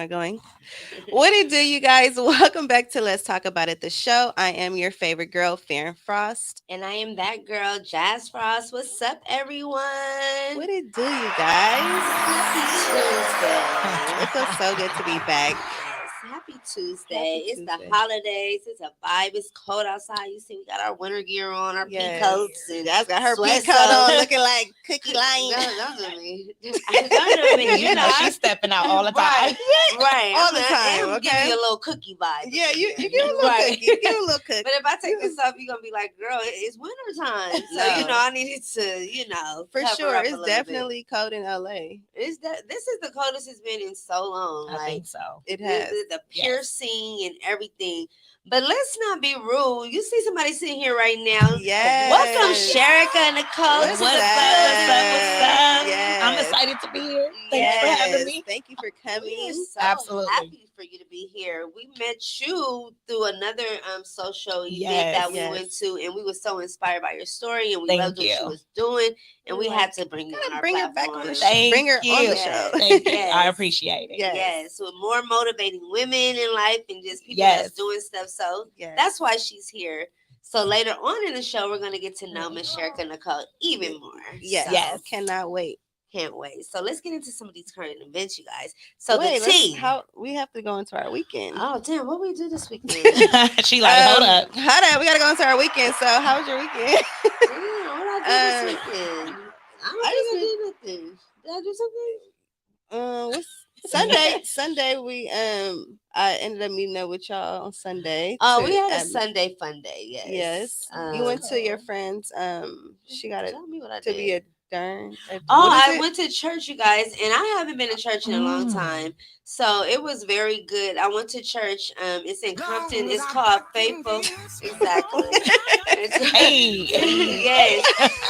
not going. What it do, you guys? Welcome back to Let's Talk About It, the show. I am your favorite girl, Farron Frost. And I am that girl, Jazz Frost. What's up, everyone? What it do, you guys? Happy It feels so good to be back. Yes, happy Tuesday. Happy It's the Tuesday. holidays. It's a vibe. It's cold outside. You see, we got our winter gear on, our Yes. pea coats, and Jazz got her sweats pea coat on, on. looking like Cookie Lion. Don't do me. Don't do me. You know, she's stepping out all the time. Right. All the time, I'm okay? giving you a little cookie vibe. Yeah, you give a little Right. cookie. You give a little cookie. But if I take this off, you're gonna be like, girl, it's winter time. So, No. I needed to, For cover sure, up a it's little definitely cold in LA. bit. This is the coldest it's been in so long. I think so. It has. The piercing and everything. But let's not be rude. You see somebody sitting here right now. Yes. Welcome, Sherika and Nicole. What's What's up? up? Yes. I'm excited to be here. Thanks for having me. Thank you for We are coming. so Absolutely. happy for you to be here. We met you through another social event Yes. that we went to, and we were so inspired by your story, and we Thank loved what you. she was doing, and we Like, had to bring you on our bring her back platform. on the show. Thank Bring her on you. the show. Thank you. Yes. I appreciate it. Yes. Yes, with more motivating women in life and just people Yes. that's doing stuff. So Yes. that's why she's here. So later on in the show, we're gonna get to know Miss Sherika Nicole even more. Yes. So, Yes. Cannot wait. can't wait. So let's get into some of these current events, you guys. So Wait, the tea. how we have to go into our weekend. Oh damn, what we do this weekend? She like, hold up. Hold up. We gotta go into our weekend. So how was your weekend? Damn, what I do this weekend? I don't think I did nothing. Did I do something? What's Sunday we I ended up meeting up with y'all on Sunday. Oh, to, we had a Sunday fun day. Yes. Yes. You went to your friend's she got it Tell me what I to did. be a darn. Oh, what is I it? went to church, you guys, and I haven't been to church in a long Mm. time. So it was very good. I went to church. It's in Compton. It's called Faithful. Exactly. Hey. Yes.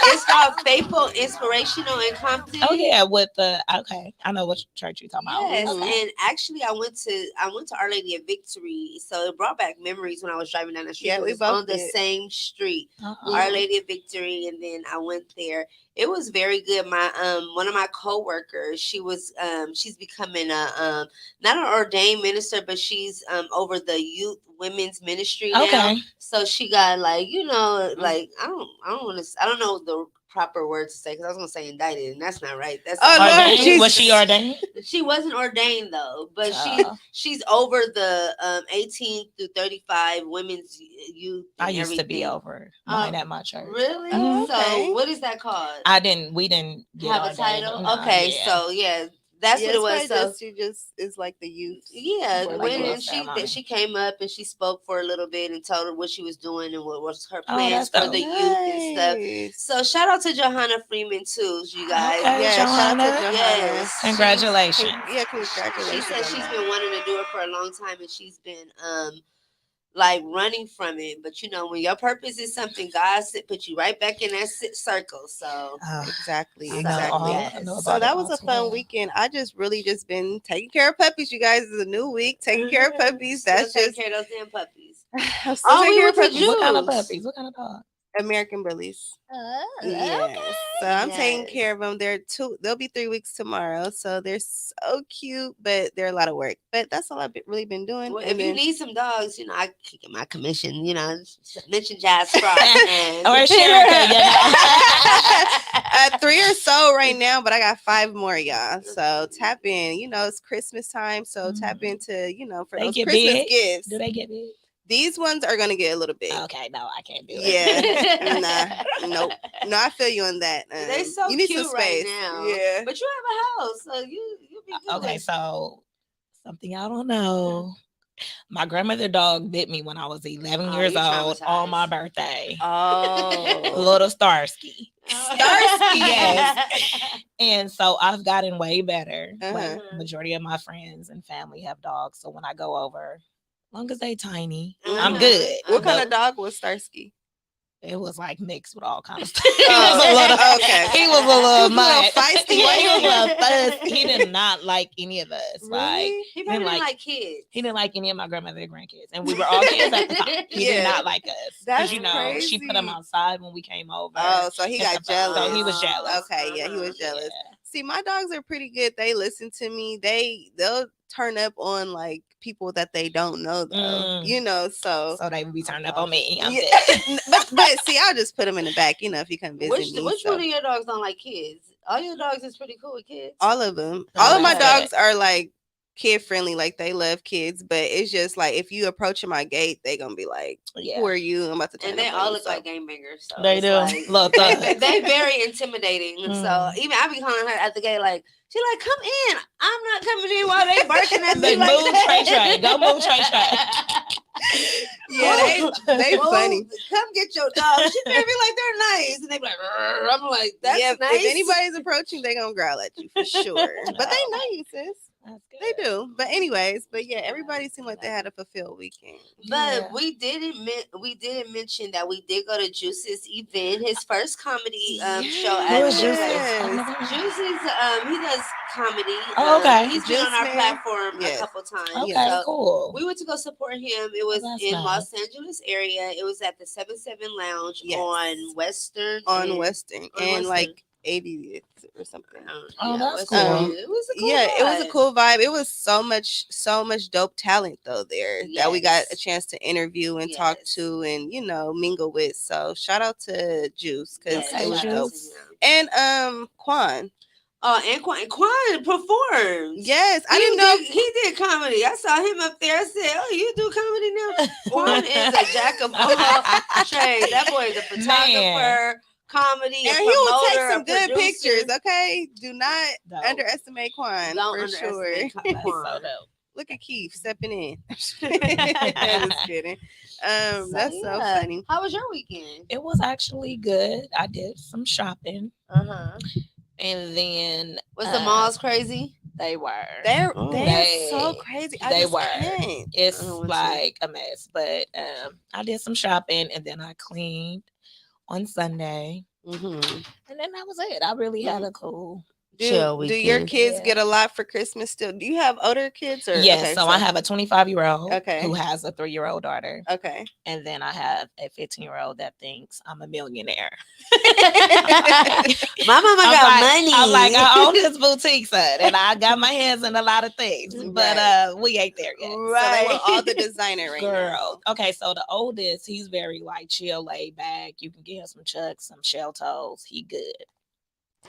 It's called Faithful Inspirational in Compton. Oh yeah, with the I know what church you're talking about. Yes, Okay. and actually, I went to Our Lady of Victory, so it brought back memories when I was driving down the street. Yeah, It we was both on the did. same street, Uh-uh. Our Lady of Victory, and then I went there. It was very good. My one of my coworkers, she's becoming a not an ordained minister, but she's over the youth women's ministry now. Okay. So she got like like I don't know the proper word to say because I was gonna say indicted and that's not right. That's Oh, not Lord, right. Jesus. Was she ordained? She wasn't ordained though, but Oh. she's over the 18 through 35 women's youth. I and used to be everything. over mine Oh, at my church. Really? Mhm. Okay. So what is that called? We didn't get Have a ordained. title? No, Okay, yeah. so yeah, that's Yeah, what it was. it's probably So she just is like the youth. yeah, for, like, when a little and ceremony. she came up and she spoke for a little bit and told her what she was doing and what was her Oh, plans that's for the dope. youth and stuff. Nice. So shout out to Johanna Freeman too, you guys. Okay, Yeah, shout out to Johanna. Johanna. Yes. Congratulations. Yeah, She congratulations. said on she's that. been wanting to do it for a long time and she's been like running from it. But when your purpose is something, God put you right back in that circle. So Exactly, I know exactly. yes. I know So about that it was all a too fun well. weekend. I just really just been taking care of puppies. You guys, it's a new week. Taking care of puppies. Still That's take just care of those damn puppies. I'm still Oh, taking we care of went to puppies. What kind of Juice. puppies? What kind of dog? American bullies. Oh, Yes. So I'm taking Yes. care of them. They'll be 3 weeks tomorrow. So they're so cute, but they're a lot of work. But that's all I've really been doing. Well, And if you then- need some dogs, I can get my commission. Mention Jazz Frost and Or Sherika, you know. 3 or so right now, but I got 5 more, y'all. So tap in. It's Christmas time, so tap into for They those get Christmas big? gifts. Do they get big? These ones are gonna get a little big. Okay, no, I can't do it. Yeah, nope. No, I feel you on that. They're so you need cute some right space. now. Yeah. But you have a house, so you'll be good. Okay, so something y'all don't know. My grandmother dog bit me when I was 11 Oh, years you old on my traumatized. birthday. Oh. Little Starsky. Starsky. Yes. And so I've gotten way better. Like Uh-huh. majority of my friends and family have dogs. So when I go over, long as they tiny, Uh-huh. I'm good. What kind But of dog was Starsky? it was like mixed with all kinds of stuff. Oh, okay. He was a little He was a little much. feisty, He was a wasn't he? little fussy. He did not like any of us. Like Really? He probably didn't didn't like- like kids. he didn't like any of my grandmother's grandkids, and we were all kids at the time. He Yeah. did not like us. That's Because she put him crazy. outside when we came over. Oh, so he and got stuff like that. jealous. So he was jealous. Okay, yeah, he was Uh-huh. jealous. Yeah. See, my dogs are pretty good. They listen to me. They'll turn up on like people that they don't know though. You know, so So they would be turned up on me. I'm yeah. dead. but see, I'll just put them in the back, you know, if you come visit me. Which So one of your dogs don't like kids? All your dogs is pretty cool with kids. all of them, Oh, all of my that's dogs are like kid friendly, like they love kids. But it's just like if you approaching my gate, they gonna be like, Yeah. "Who are you?" I'm about to turn And they up on all you, look so. like game bangers. So They it's do. like, Little thugs. they very intimidating. And so Mm. even I be calling her at the gate like, she like, come in. I'm not coming in while they barking at me They like move that. Trey. Go move Trey. Yeah, they Well, funny. come get your dog. She made me like they're nice. And they be like, "Rrr." I'm like, that's Yeah, nice. if anybody's approaching, they gonna growl at you for sure. But they know you, sis. That's good. They do. But anyways, but yeah, everybody seemed like they had a fulfilled weekend. But Yeah. we didn't mention that we did go to Juice's event, his first comedy show Who at is Juicy? Yes. Juice's he does comedy. Oh, okay. He's been on our Juice Man. platform Yes. a couple times. Okay, So cool. we went to go support him. It was that's in nice. Los Angeles area. It was at the 77 Lounge Yes. on Western. On and- Western on and Western. like 80th or something. Oh, that's Western. cool. It was a cool Yeah, it was a vibe. cool vibe. It was so much dope talent though there that we got Yes. a chance to interview and talk Yes. to and mingle with. So shout out to Juice because Yes, it was shout out dope. to him. And Quan. Oh, and Quan performed. Yes, I didn't know. He did comedy. I saw him up there. I said, "Oh, you do comedy now?" Quan is a jack of all trades. That boy is a photographer, comedy, And a he will take promoter, some a good producer. pictures. Okay, do not Dope. underestimate Quan Don't for sure. underestimate That's Quan. so dope. Look at Keith stepping in. Just kidding. That's so yeah. funny. How was your weekend? It was actually good. I did some shopping, Uh-huh. and then Was the malls crazy? they were. They're They- so crazy. I they just were. can't. It's I went to- like a mess, but I did some shopping, and then I cleaned on Sunday, Mm-hmm. and then that was it. I really had a cool. Chill Do your weekend. kids Yeah. get a lot for Christmas still? Do you have older kids or Yes, okay, so I have a 25-year-old Okay. who has a 3-year-old daughter, okay. and then I have a 15-year-old that thinks I'm a millionaire. My mama I'm got like, money. I'm like, I own this boutique, son, and I got my hands in a lot of things, but we ain't there yet. So they want all the designer right Girl. Okay, so the oldest, he's very like chill, laid back. You can get him some chucks, some shell toes. He good.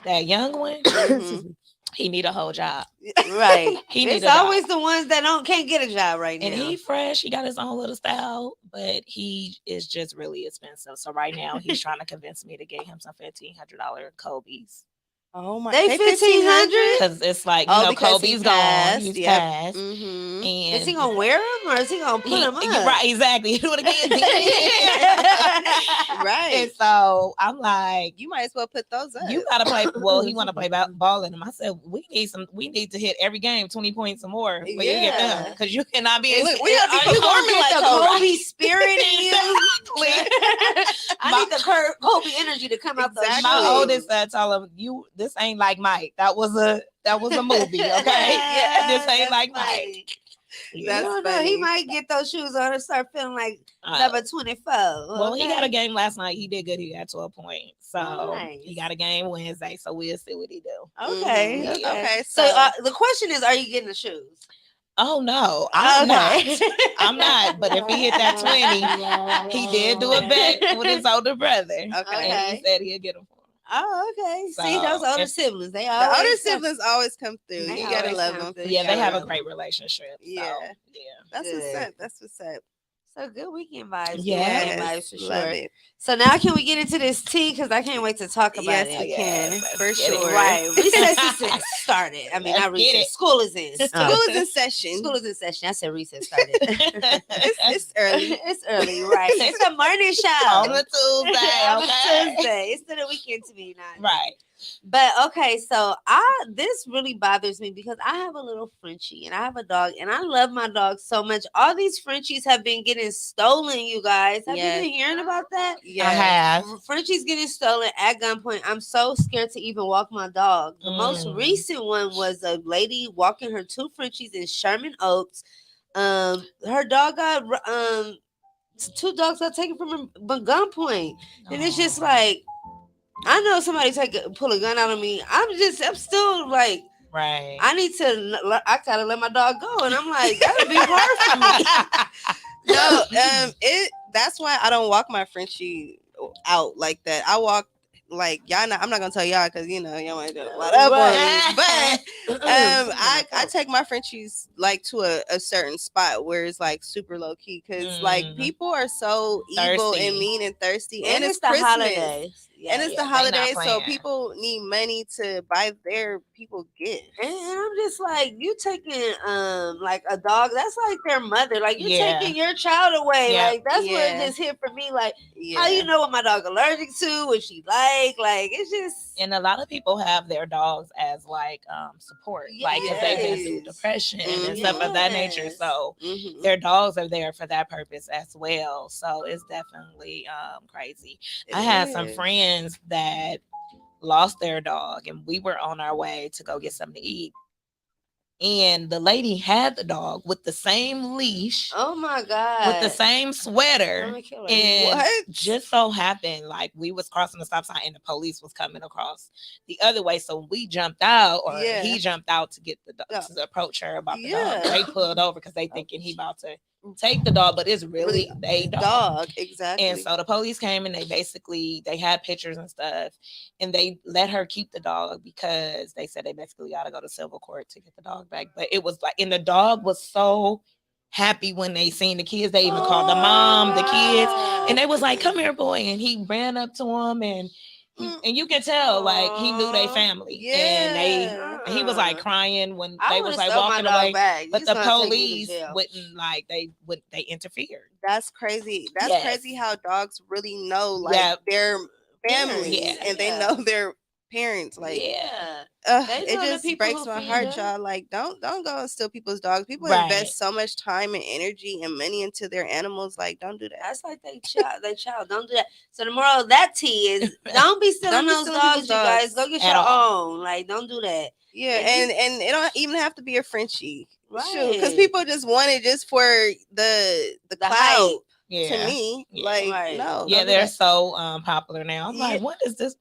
That young one, Mhm. he need a whole job. Right. He need It's a job. always the ones that can't get a job right now. And he fresh. He got his own little style, but he is just really expensive. So right now he's trying to convince me to get him some $1,500 Kobe's. Oh my! They 1,500? Because it's like, Oh, because Kobe's he gone. passed, He's yep. passed. Mm-hmm. And Is he gonna wear them or is he gonna put them up? Right, exactly. Do it again. Right. And so I'm like, You might as well put those up. you gotta play. Well, he want to play ball in them. I said, we need to hit every game 20 points or more for you to get Yeah. done, because you cannot be. Look, we gotta be Are you gonna performing get like the Kobe. Kobe spirit in you? Exactly. I need the Kobe energy to come out those Exactly. My shoes. oldest told him, this ain't like Mike. That was a movie, okay? Yeah, This ain't that's like funny. Mike. That's I don't know. He funny. might get those shoes on and start feeling like Uh, number 24. well, he got a okay? game last night. He did good. He got 12 points. So Nice. he got a game Wednesday. So we'll see what he do. Okay. Mhm. Okay. Okay, So so- the question is, are you getting the shoes? Oh no, I'm Okay. not. I'm not. But if he hit that 20, he did do a bet with his older brother. Okay. And Okay. he said he'll get him for him. Oh, okay. See, So, those older if- siblings, they The always older come- siblings always come through. They You gotta always love come them. through. Yeah, they have a love great relationship. So, Yeah. yeah. That's what's Good. up. That's what's up. So good weekend vibes. Yes, Good weekend vibes for love sure. it. So now can we get into this tea? Because I can't wait to talk about Yes, it. we can Yes, for let's get it. sure. Right. Recess is started. I mean, Let's not get recess. it. School is in. School is in session. School is in session. I said recess started. It's early. It's early, right? It's a morning show. On a Tuesday, On a okay? Tuesday. It's still a weekend to me, not Right. But okay, so this really bothers me because I have a little Frenchie and I have a dog and I love my dog so much. All these Frenchies have been getting stolen, you guys. Have Yes. you been hearing about that? Yeah. I have. Frenchie's getting stolen at gunpoint. I'm so scared to even walk my dog. The most Mm. recent one was a lady walking her two Frenchies in Sherman Oaks. Her dog got two dogs got taken from her by gunpoint, and it's just like, I know somebody pull a gun out on me. I'm still like, Right. I need to. I gotta let my dog go, and I'm like, that'll be hard for me. No, that's why I don't walk my Frenchie out like that. I walk like y'all. I'm not gonna tell y'all because y'all might do a lot up on me. But I take my Frenchies like to a certain spot where it's like super low key because like people are so evil and Thirsty. mean and thirsty, and it's the Christmas. holidays. And it's Yeah, the they not holidays, so playing. people need money to buy their people gifts. And I'm just like, you taking like a dog, that's like their mother. Like you're Yeah. taking your child away. Yeah. Like that's what it Yeah. just hit for me. Like Yeah. how you know what my dog allergic to, what she like it's just And a lot of people have their dogs as like support, like because they've been through Yes. depression and stuff of that nature. Yes. So Mhm. their dogs are there for that purpose as well. So it's definitely crazy. I had some is. friends that lost their dog, and we were on our way to go get something to eat. And the lady had the dog with the same leash, oh my God. with the same sweater, I'm gonna kill her. and What? just so happened like we was crossing the stop sign and the police was coming across the other way, so we jumped out, or Yeah. he jumped out to get the dog, Yeah. to approach her about the Yeah. dog. They pulled over because they thinking he about to take the dog, but it's really a dog. Exactly. And so the police came and they had pictures and stuff, and they let her keep the dog because they said they basically got to go to civil court to get the dog back. But it was like, and the dog was so happy when they seen the kids. They even called the mom, the kids, and they was like, "Come here, boy!" And he ran up to him, and you can tell like he knew their family, Yeah. and he was like crying when I they would've was like stole my walking dog away. back. But He's the gonna take me to police jail. wouldn't like they interfered. That's crazy. That's Yes. crazy how dogs really know like Yeah. their families Yeah. and they know their parents. Like yeah. They it know the just people breaks who my feed heart, them. y'all. Like don't go and steal people's dogs. People Right. invest so much time and energy and money into their animals. Like don't do that. That's like they child. Don't do that. So the moral of that tea is don't be stealing Don't be those stealing dogs, people's you guys. dogs Go get at your all. own. Like don't do that. Yeah, And and it don't even have to be a Frenchie. Shoot, because Right. people just want it just for the clout. hype. Yeah. To me, Yeah. like Right. no. Yeah, don't do they're that. so popular now. I'm Yeah. like, when does this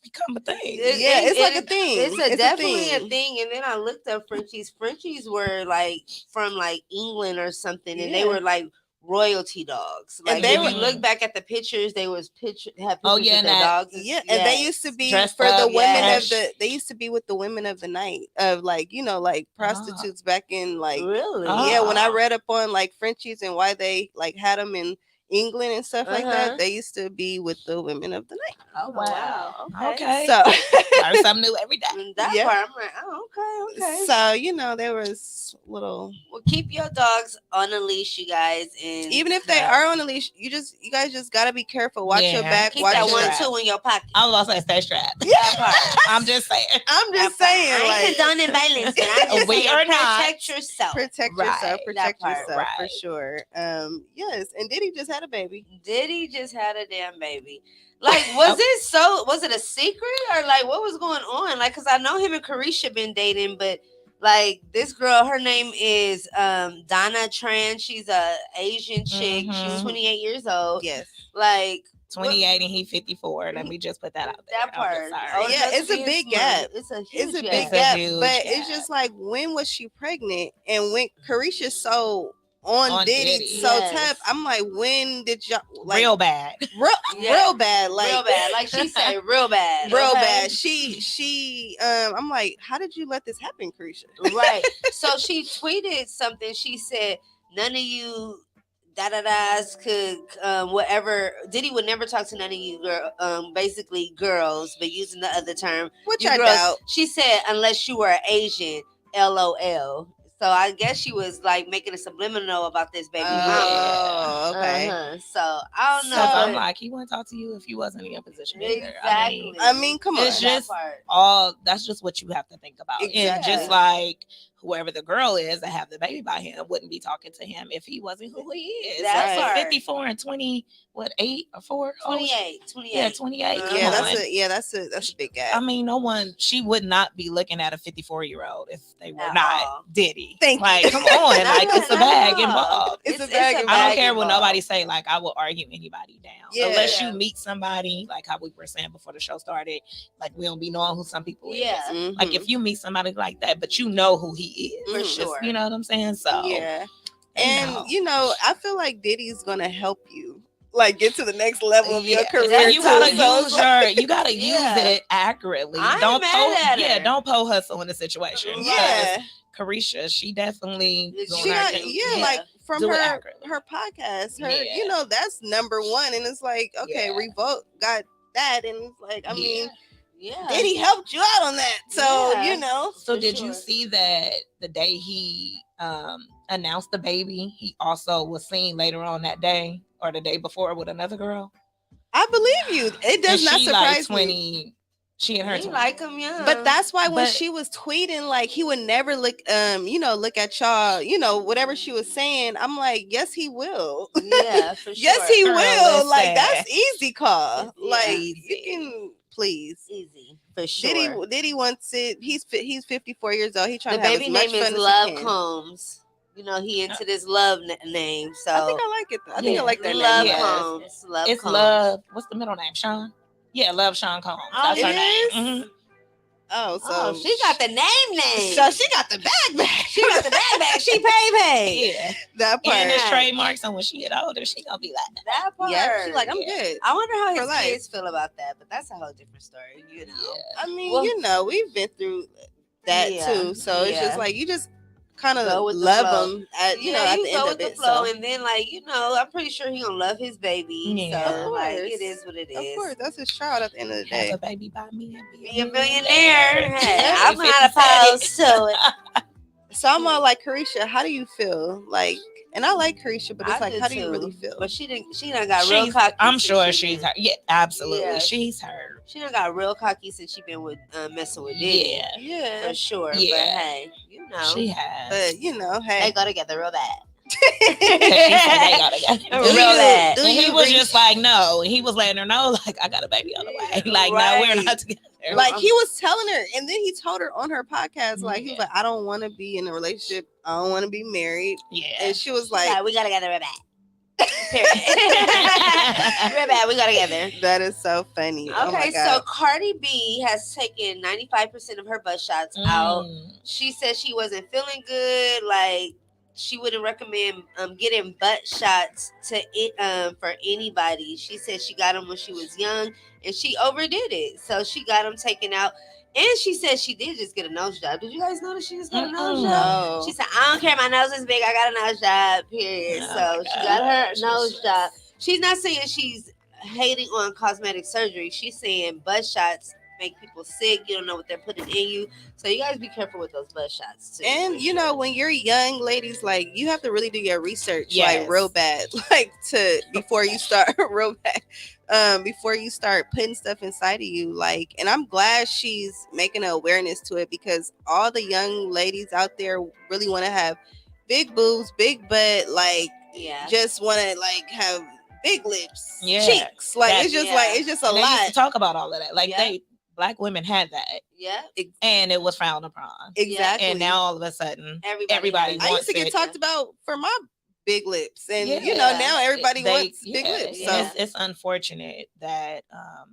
become a thing? Yeah, it's like a thing. It's It's a definitely a thing. thing. And then I looked up Frenchies. Frenchies were like from like England or something, and they Yeah. were like royalty dogs. And Like they if were- you look back at the pictures, they was have pictures Oh, yeah, of and their that- dogs. Yeah, and they used to be Dressed for the up, women yes. of they used to be with the women of the night of like like prostitutes back in like really. yeah, when I Oh. read up on like Frenchies and why they like had them in England and stuff like Uh-huh. that, they used to be with the women of the night. Oh wow. wow. Okay. So Learn something new every day. And that Yeah. part, I'm like, oh, okay. so there was little Well, keep your dogs on a leash, you guys, and even if they are on a leash, you guys just gotta be careful. Watch your Yeah. back. keep Watch that your 1-2 in your pocket. I was gonna say stay strapped. That part. I'm just saying. I'm just That part. saying, I like ain't condoning violence, but I'm just We saying, are not. protect yourself. protect Right, yourself. that Protect part, yourself for right. sure. Yes, and Diddy just had a baby. Diddy just had a damn baby. Like, was it a secret or like what was going on? Like, cause I know him and Carisha been dating, but like this girl, her name is Donna Tran. She's a Asian chick. She's Mhm. 28 years old. Yes. Like 28 and he 54. Let me just put that out there. that part. I'm just Oh, sorry. Yeah, that's it's a being big smart. gap. It's a huge It's a big It's a gap, huge but gap. it's just like when was she pregnant and when Carisha's so on Diddy, Diddy. so Yes. tough. I'm like, when did y'all like Real bad. Yeah. real bad, like real bad. Like she said, real bad. real okay? bad. She I'm like, how did you let this happen, Carisha? Right. So she tweeted something. She said, none of you da-da-das could whatever. Diddy would never talk to none of you basically girls, but using the other term. Which You I girls, doubt. she said, unless you were Asian, LOL. So I guess she was like making a subliminal about this baby mama. Oh, okay. So I don't know. So I'm but- like, he wouldn't talk to you if you wasn't in your position either. Exactly. I mean, come on. It's That just part. that's just what you have to think about. And Exactly. just like whoever the girl is that have the baby by him wouldn't be talking to him if he wasn't who he is. That So part. 54 and 20 what, 8 or 4? 28. Yeah, 28. Come Yeah, on. that's a big I gap. mean, no one. She would not be looking at a 54-year-old if they were At not all. Diddy. Thank you. Like, come on, Not like it's a at bag all. involved. It's a bag I don't bag care what involved. nobody say. Like, I will argue anybody down unless Yeah. you meet somebody. Like how we were saying before the show started. Like we don't be knowing who some people Yeah. is. Mhm. Like if you meet somebody like that, but you know who he is, For Mhm. sure. You know what I'm saying? So Yeah. you And know. I feel like Diddy's gonna help you like get to the next level of your Yeah, career. and you too. gotta So use it's like- you gotta Yeah. use it accurately. I ain't Don't mad at her. don't po hustle in the situation. Yeah. Carisha, she definitely She She doing her got thing. like from Do it her accurately. podcast, Yeah. that's number one, and it's like okay, Yeah. Revolt got that, and it's like I mean, Yeah. Diddy helped you out on that, so Yeah. So For did sure. you see that the day he announced the baby, he also was seen later on that day or the day before with another girl? I believe you. It does And not she like surprise me. 20. She and her He 20. like him young. But that's why when But- she was tweeting, like he would never look, look at y'all, whatever she was saying. I'm like, yes, he will. yeah, for sure. Yes, he Girl, will. Like listen. that's easy call. Yeah. Like Easy. you can please. Easy for sure. Diddy wants it. He's 54 years old. He trying The to have baby as much name fun is as Love he can. Combs. You know, he into this love name. So I think I like it. I think Yeah. I like that Love name. Yeah. Combs. Love It's Combs. Love. What's the middle name? Sean? Yeah, Love Sean Combs. Oh, That's her it name. is? Mhm. Oh, so Oh, she got the name. So she got the bag. She got the bag. She pay. Yeah. That part. And it's Right. trademark, so when she get older, she gonna be like, That part. Yeah, she like I'm Yeah. good. I wonder how For his life. kids feel about that, but that's a whole different story, you know. yeah. I mean, Well- we've been through that Yeah, too. So it's yeah. just like you just kind of Go with the love flow. them at Yeah, at you the go end with of the it. flow, So and then I'm pretty sure he gonna love his baby. Yeah. So Of like course. it is what it is. of course, that's his child at the end of the day. Have a baby by me and Be a millionaire. Hey, I'm 50 not Cent. opposed to it. So I'm all like, Carisha, how do you feel? Like, and I like Carisha, but it's I like, do how do you too. really feel? But she done got real cocky. I'm since sure she she's been- her. Yeah, absolutely. Yeah. She's her. She done got real cocky since she been with messing with Diddy. Yeah. Yeah, For sure. Yeah. But hey, you know. She has. but they hey, go together real bad. She said they got together. Real bad. do And he you was reach- just like, no. And he was letting her know, like, I got a baby on the way. Like, no, we're Right. not together. like he was telling her, and then he told her on her podcast, like he was Yeah. like, I don't want to be in a relationship. I don't want to be married. Yeah. And she was like, we got together real bad. Real bad. We got together. that is so funny. Oh my Okay, God. so Cardi B has taken 95% of her butt shots out. She said she wasn't feeling good. Like she wouldn't recommend getting butt shots to it for anybody. She said she got them when she was young and she overdid it, so she got them taken out. And she said she did just get a nose job. Did you guys notice she just got a nose job? No. She said, I don't care, my nose is big, I got a nose job, period. Oh So my she got her gosh. nose job. She's not saying she's hating on cosmetic surgery. She's saying butt shots make people sick. You don't know what they're putting in you. So you guys be careful with those butt shots too. And for sure. when you're young, ladies, like you have to really do your research, Yes. like real bad, like before you start real bad, before you start putting stuff inside of you. Like, and I'm glad she's making an awareness to it because all the young ladies out there really want to have big boobs, big butt, like yeah. just want to like have big lips, Yeah. cheeks. Like That- it's just yeah. like it's just a And they used lot. to talk about all of that. Like Yeah. Black women had that, Yeah. and it was frowned upon. Exactly. And now all of a sudden, has everybody it. I used to wants get it. talked about for my big lips, and Yeah. now everybody wants big yeah, lips. So Yeah. it's unfortunate that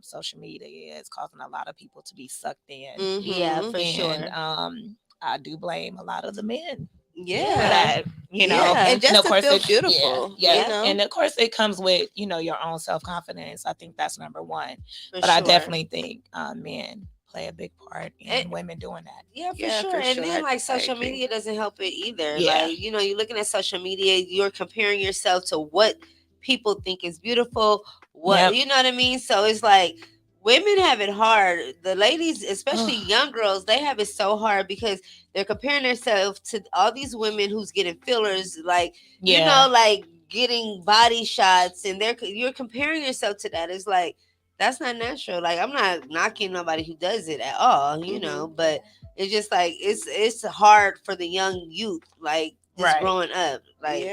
social media is causing a lot of people to be sucked in. mhm. Yeah, for And sure. I do blame a lot of the men for yeah. that. You know, Yeah. And just of to course feel it- beautiful, Yeah, you know? and of course it comes with your own self confidence. I think that's number one. For But I sure. definitely think men play a big part in And- women doing that. Yeah, for Yeah, sure. for And sure. then I like social agree. media doesn't help it either. Yeah. Like, you're looking at social media, you're comparing yourself to what people think is beautiful. What Yep. you know what I mean? So it's like women have it hard. The ladies, especially young girls, they have it so hard because they're comparing themselves to all these women who's getting fillers, like like getting body shots, and you're comparing yourself to that. It's like that's not natural. Like I'm not knocking nobody who does it at all, but it's just like it's hard for the young youth. Like just Right. growing up, like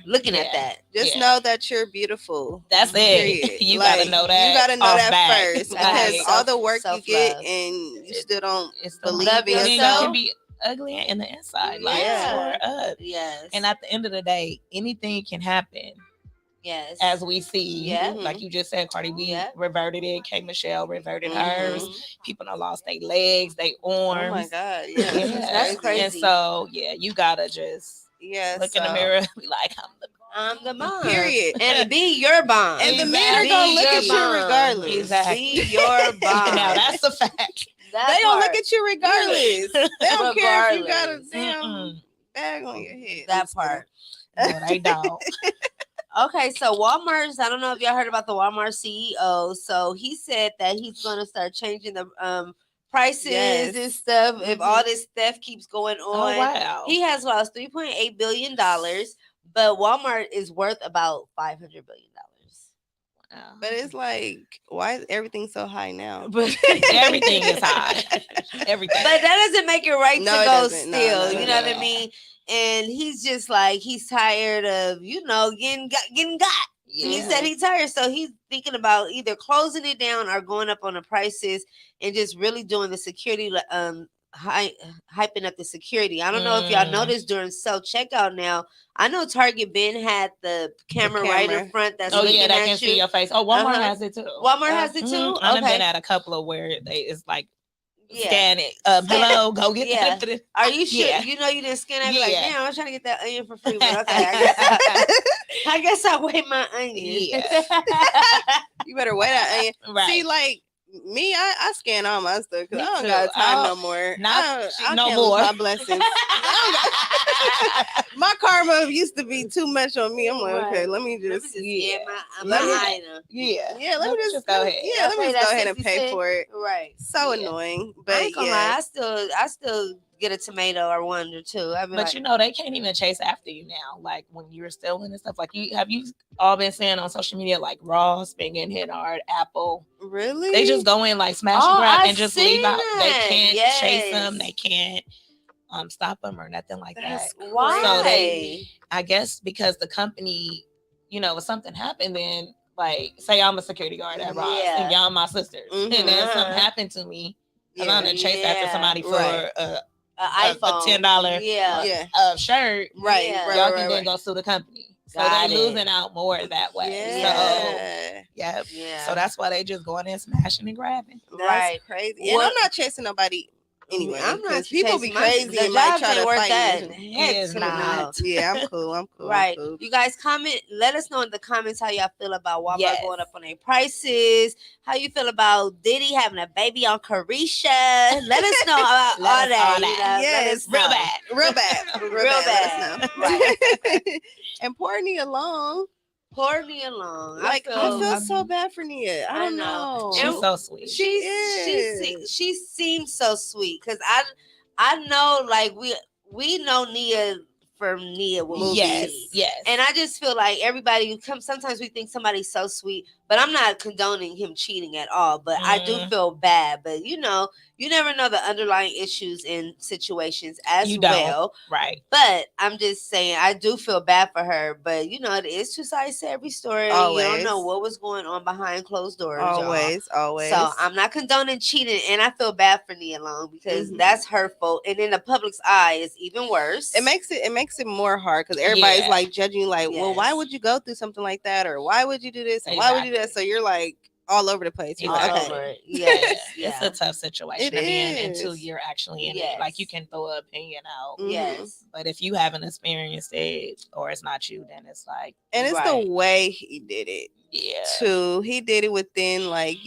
looking at Yeah. that. Just Yeah. know that you're beautiful. That's it. Period. You Like, gotta know that. You gotta know off that bat. first, Like, because all the work you get self-love. and you still don't it's the believe Love in and then you yourself. can be ugly in the inside, like Yeah. tore up. Yes. And at the end of the day, anything can happen. Yes. As we see, Yeah. like you just said, Cardi B Yeah. reverted it. K Michelle reverted Mhm. hers. People done lost their legs, their arms. Oh my God. Yeah. Yeah. That's crazy. And so, yeah, you gotta just Yeah. look in the mirror and be like, I'm the mom. Period. And be your bond. And the men are Exactly. gonna look Be at your you bond. regardless. Exactly. Be your bond. now that's a fact. That They don't look part. at you regardless. They don't care if you got a Regardless. damn Mm-mm. bag on your head. That part. No, they don't. Okay, so Walmart's, I don't know if y'all heard about the Walmart CEO. So he said that he's going to start changing the prices Yes. and stuff if Mhm. all this theft keeps going on. Oh wow. He has lost $3.8 billion, but Walmart is worth about $500 billion. Wow. But it's like, why is everything so high now? But Everything is high. Everything. But that doesn't make it right No, to it go doesn't. No, still. no, You no, know what no. I mean? And he's just like, he's tired of, getting got. Yeah. He said he's tired, so he's thinking about either closing it down or going up on the prices and just really doing the security, hyping up the security. I don't know if y'all Mm. noticed during self checkout now. I know Target Ben had the camera right in camera. front that's Oh looking yeah, that at can you. see your face. Oh, Walmart Uh-huh. has it too. Walmart has it too. Mhm. I've Okay. been at a couple of where it's like Yeah. scan it. Hello, go get Yeah. that. For the... Are you sure? Yeah. You know you didn't scan it? I'd be like, Yeah. damn, I was trying to get that onion for free. But okay, I guess I weigh my onion. Yeah. You better weigh that onion. Right. See, like me, I scan all my stuff because Me I don't too. got time Oh, no more. not- I no can't lose more. my blessings. My karma used to be too much on me. I'm like, okay, Right. let me Let me just, just Yeah. get Let me- my item. Yeah. yeah, let me just go ahead. Yeah, let me Okay, just go that's ahead and 50 pay cents. for it. Right. So Yeah. annoying, I but ain't gonna lie, I still get a tomato or one or two. I mean, But you know they can't even chase after you now. Like when you're stealing and stuff. Like you all been saying on social media like Ross been getting hit hard, Apple. really, They just go in like smash Oh, and grab I've and just leave seen out. They that. can't chase Yes. them. They can't stop them or nothing like That's that. why? So I guess because the company, if something happened, then like say I'm a security guard at Ross Yeah. and y'all my sisters, Mhm. and then something Uh-huh. happened to me, and yeah, I'm gonna chase after Yeah. somebody for Right. a iPhone. $10 Yeah. yeah, shirt. right, Yeah. right, Y'all right, can right, then go sue the company. So Got they it. losing out more that way. Yeah. So yeah. Yeah. So that's why they just going in smashing and grabbing. That's Right. crazy. And I'm not chasing nobody anyway. I'm not because people be chasing my- crazy the and might jobs try ain't to worth fight that. you. Heck Is to the not. no. Yeah, I'm cool. I'm cool. Right. I'm cool. You guys comment. Let us know in the comments how y'all feel about Walmart Yes. going up on their prices. How you feel about Diddy having a baby on Carisha. Let us know about Let all us that. all that. Let Yes, us Real know. bad. Real bad. Real, Real bad. bad. Let us know. And poor Nia along. Pour me along. Like I feel I'm- so bad for Nia. I I don't know. know. She's And so sweet. She seems so sweet because I know like we know Nia from Nia when we Yes. see. Yes. And I just feel like everybody who comes, sometimes we think somebody's so sweet, but I'm not condoning him cheating at all. But I do Mhm. feel bad. But you never know the underlying issues in situations as You don't. well. Right. But I'm just saying, I do feel bad for her. But it is two sides to every story. You don't know Always. what was going on behind closed doors. y'all. Always. So I'm not condoning cheating, and I feel bad for Nia Long because Mhm. that's hurtful, and in the public's eye, it's even worse. It makes it more hard because everybody's Yeah. like judging you, like, well, why Yes. would you go through something like that, or why would you do this, and why would you do that? Exactly. So you're like all over the place. You're all like, okay, over it. Yes, It's yeah. a tough situation It to be in until is. you're actually in Yes. it. Like you can throw an opinion out. Mhm. Yes. But if you haven't experienced it or it's not you, then it's like, And it's Right. the way he did it yeah. too. He did it within, like,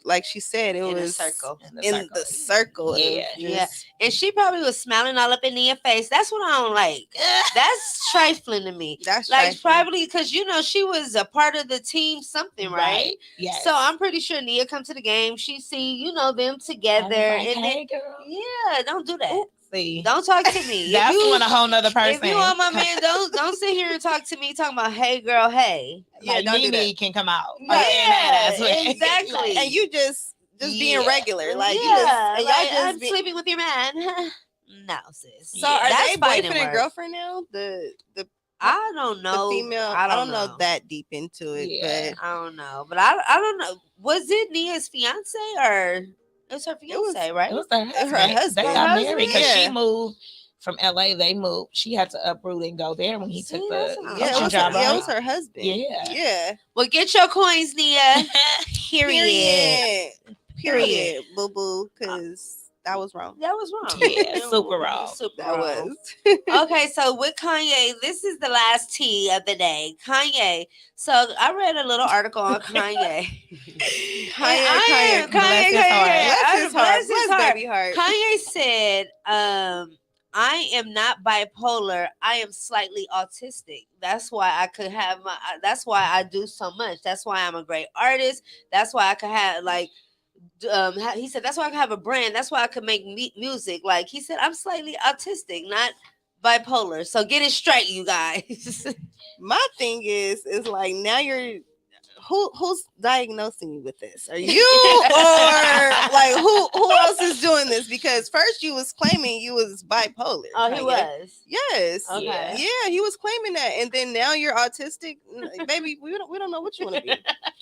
like she said, it In a was circle. in the circle. of Yeah. Yeah. just- And she probably was smiling all up in Nia's face. That's what I don't like. That's trifling to me. That's Like trifling. probably because she was a part of the team, something, right? Yes. So I'm pretty sure Nia come to the game. She see them together, Like, and hey, girl. yeah, don't do that. Ooh, see, Don't talk to me. that's if you, when a whole nother person. if you want my man, don't sit here and talk to me talking about hey girl, hey. Yeah, like don't do Mimi that. can come out. Yeah, that's what- exactly. And you just being Yeah. regular, like, yeah, you just, and like, y'all I'm just be, sleeping with your man. No, sis. So Yeah. are That's they fighting boyfriend and words. girlfriend now? The I don't the know. female. I I don't don't know know. that deep into it, Yeah. but I don't know. But I don't know. Was it Nia's fiance or it was her it was fiance, right? It was her her husband. They husband. got Her married because she Yeah. moved from LA. They moved. She had to uproot and go there when he See, took that's the what I'm Yeah, it coaching was talking job, her, yeah, it right? was her husband. Yeah. Yeah. Well, get your coins, Nia. Period. Period. Period. Period. Boo boo. Because that was wrong. That was wrong. Yeah, super wrong. Super That wrong. was. Okay, so with Kanye, this is the last tea of the day. Kanye. So I read a little article on Kanye. Kanye. Bless his heart. Bless his heart. Bless baby heart. Kanye said, I am not bipolar. I am slightly autistic. That's why I could have my. That's why I do so much. That's why I'm a great artist. That's why I could have like. He said that's why I could have a brand. That's why I could make music. Like he said, I'm slightly autistic, not bipolar. So get it straight, you guys. My thing is like now you're who's diagnosing you with this? Are you or like who else is doing this? Because first you was claiming you was bipolar. Oh, he Kanye. was. Yes. Okay. Yeah, he was claiming that, and then now you're autistic. Baby, we don't know what you want to be.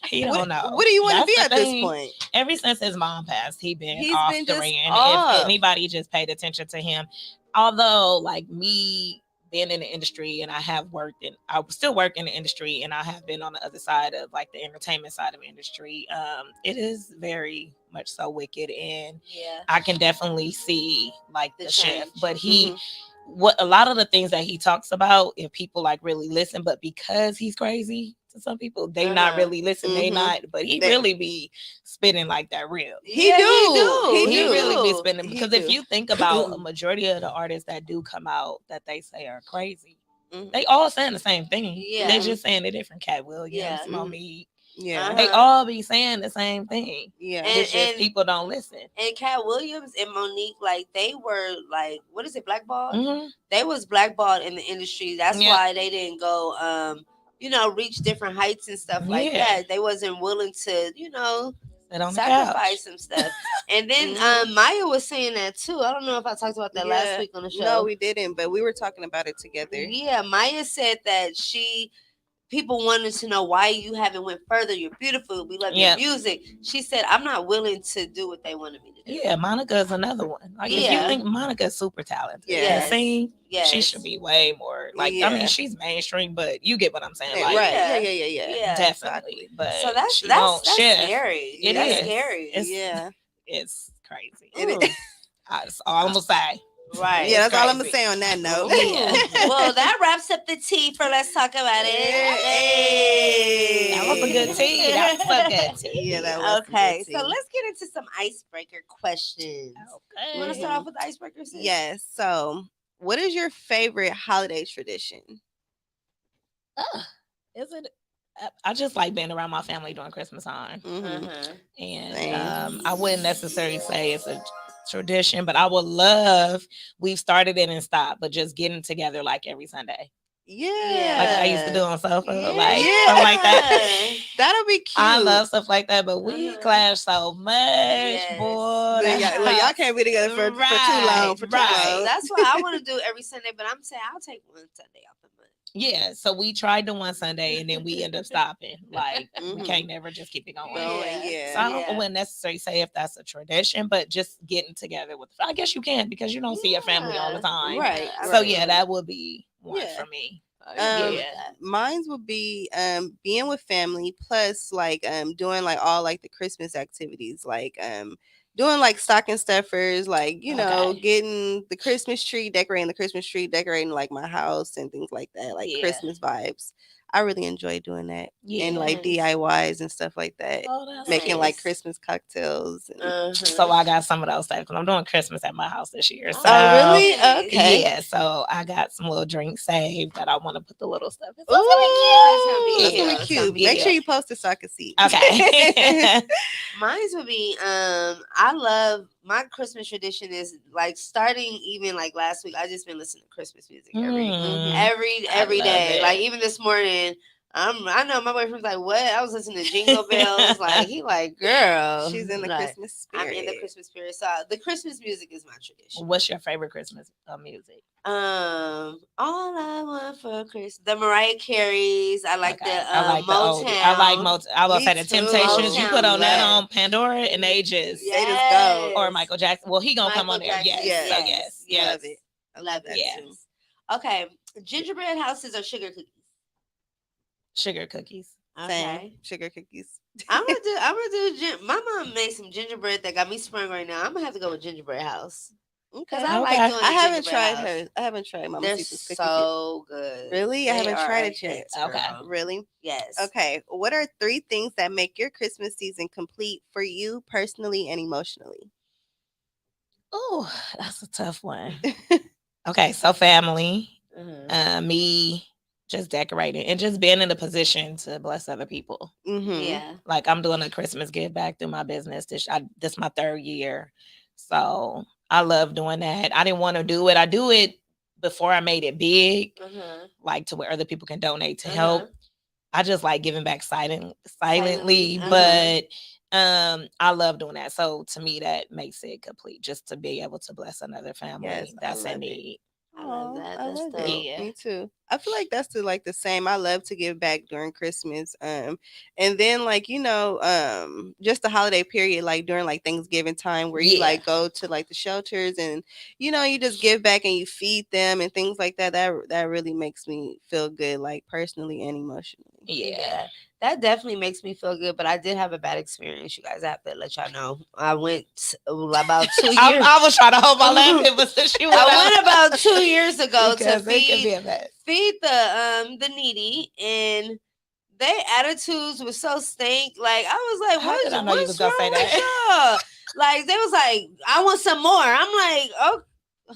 He don't know. What do you want to That's be the at this thing. point? Ever since his mom passed, he's He's off been the just ring. off. If anybody just paid attention to him, although like me being in the industry and I still work in the industry and I have been on the other side of like the entertainment side of the industry. It is very much so wicked, and Yeah. I can definitely see like the shift. change. But he Mhm. what a lot of the things that he talks about, if people like really listen, but because he's crazy to some people, they not really listen. They Mhm. not, but he They- really be spitting like that real. He Yeah, do. He He do. really be spinning He because if do. you think about a majority of the artists that do come out that they say are crazy, Mhm. they all saying the same thing. Yeah. They just saying it different. Cat Williams, Yeah. Monique, Yeah. they all be saying the same thing. Yeah. And- It's just people don't listen. And Cat Williams and Monique, like they were like, what is it, blackballed? Mhm. They was blackballed in the industry. That's Yeah. why they didn't go, reach different heights and stuff like Yeah. that. They wasn't willing to, Sit on the sacrifice couch. some stuff. And then Mhm. Maya was saying that too. I don't know if I talked about that last week on the show. No, we didn't, but we were talking about it together. Yeah, Maya said that people wanted to know why you haven't went further. You're beautiful. We love Yep. your music. She said, I'm not willing to do what they wanted me to do. Yeah, Monica's another one. Like if you Yeah. think Monica's super talented, Yes. to sing, Yes. she should be way more. Like I Yeah. mean, she's mainstream, but you get what I'm saying. Yeah, Like right. Yeah. Yeah. Yeah. definitely. But So that's she won't that's shift. scary. It That's is. scary. It's- Yeah. It's crazy. It is. That's all I'm gonna say. Right. Yeah, that's all I'm crazy. gonna say on that note. Yeah. Well, that wraps up the tea for Let's Talk About It. Hey. That was a good tea. That was a good tea. Yeah, that was some Okay. good tea. So let's get into some icebreaker questions. Okay. You want to start off with the icebreakers? sis? Yes. So, what is your favorite holiday tradition? Is it? I just like being around my family during Christmas time, Mhm. and Same. I wouldn't necessarily say it's a tradition, but I would love. We've started it and stopped, but just getting together like every Sunday, Yeah. like I used to do on sofa, like Yeah. something like that. That'll be cute. I love stuff like that, but we clash so much, Yes. boy. Look, y'all can't be together for too long. For too Right. long. That's what I want to do every Sunday, but I'm saying I'll take one Sunday off the month. Yeah, so we tried the one Sunday and then we end up stopping. Like we Mhm. can't never just keep it going. Yeah. So I don't wouldn't necessarily say if that's a tradition, but just getting together with. I guess you can because you don't see your family all the time, Right. So yeah, that would be one Yeah. for me. Mine would be being with family plus like doing like all like the Christmas activities like doing like stocking stuffers, like Okay. getting the Christmas tree, decorating like my house and things like that, like Yeah. Christmas vibes. I really enjoy doing that. Yeah. And like DIYs and stuff like that. Oh, that's Making like nice. Christmas cocktails. And... So I got some of those things because I'm doing Christmas at my house this year. So Oh, really? Okay. Yeah, so I got some little drinks saved that I want to put the little stuff in. Ooh, that's cute. gonna be That's cute. gonna be Make cute. sure you post it so I can see. Okay. Mine would be I love my Christmas tradition is like starting even like last week. I just been listening to Christmas music every Mm. every I love day. it. Like even this morning, I know my boyfriend's like, what? I was listening to Jingle Bells. Like, he like, girl. She's in the like, Christmas spirit. I'm in the Christmas spirit. So the Christmas music is my tradition. What's your favorite Christmas music? All I want for Christmas, the Mariah Carey's. I like Okay. the I like the Motown. oldie. I like Motown. I was Me saying the too. Temptations. You put on that Motown, on Pandora, and they just They just go. or Michael Jackson. Well, he gonna come on Michael there. Jackson, Yes. yes. So yes. yes. Love it. I love that Yes. too. Okay, gingerbread houses or sugar cookies? Sugar cookies. Same. Okay. Sugar cookies. I'm gonna do. My mom made some gingerbread that got me sprung right now. I'm gonna have to go with gingerbread house Okay. because I Okay. like doing. I the haven't gingerbread tried house. her. I haven't tried Mama They're Sita's cookies so good. yet. Really? I They haven't are tried a it yet. hit, Okay. girl. Really? Yes. Okay. What are 3 things that make your Christmas season complete for you personally and emotionally? Oh, that's a tough one. Okay, so family, Mhm. me just decorating and just being in a position to bless other people. Mm-hmm. Yeah. Like I'm doing a Christmas give back through my business. This my 3rd year, so I love doing that. I didn't want to do it. I do it before I made it big, like to where other people can donate to help. I just like giving back silently, Silently, but I love doing that. So to me, that makes it complete. Just to be able to bless another family Yes, I that's in love it. need. I love that. I That's love dope. it. Yeah. Me too. I feel like that's like the same. I love to give back during Christmas. And then like, just the holiday period, like during like Thanksgiving time where you Yeah. like go to like the shelters and you just give back and you feed them and things like that. That really makes me feel good, like personally and emotionally. Yeah. That definitely makes me feel good. But I did have a bad experience, you guys. I have to let y'all know. I went about 2 years. I was trying to hold my laughing, but since you I went about 2 years ago to because it can be feed a mess. the needy, and their attitudes were so stink. Like I was like, How did I know you was what's gonna wrong say with that? y'all? Like they was like, I want some more. I'm like, oh.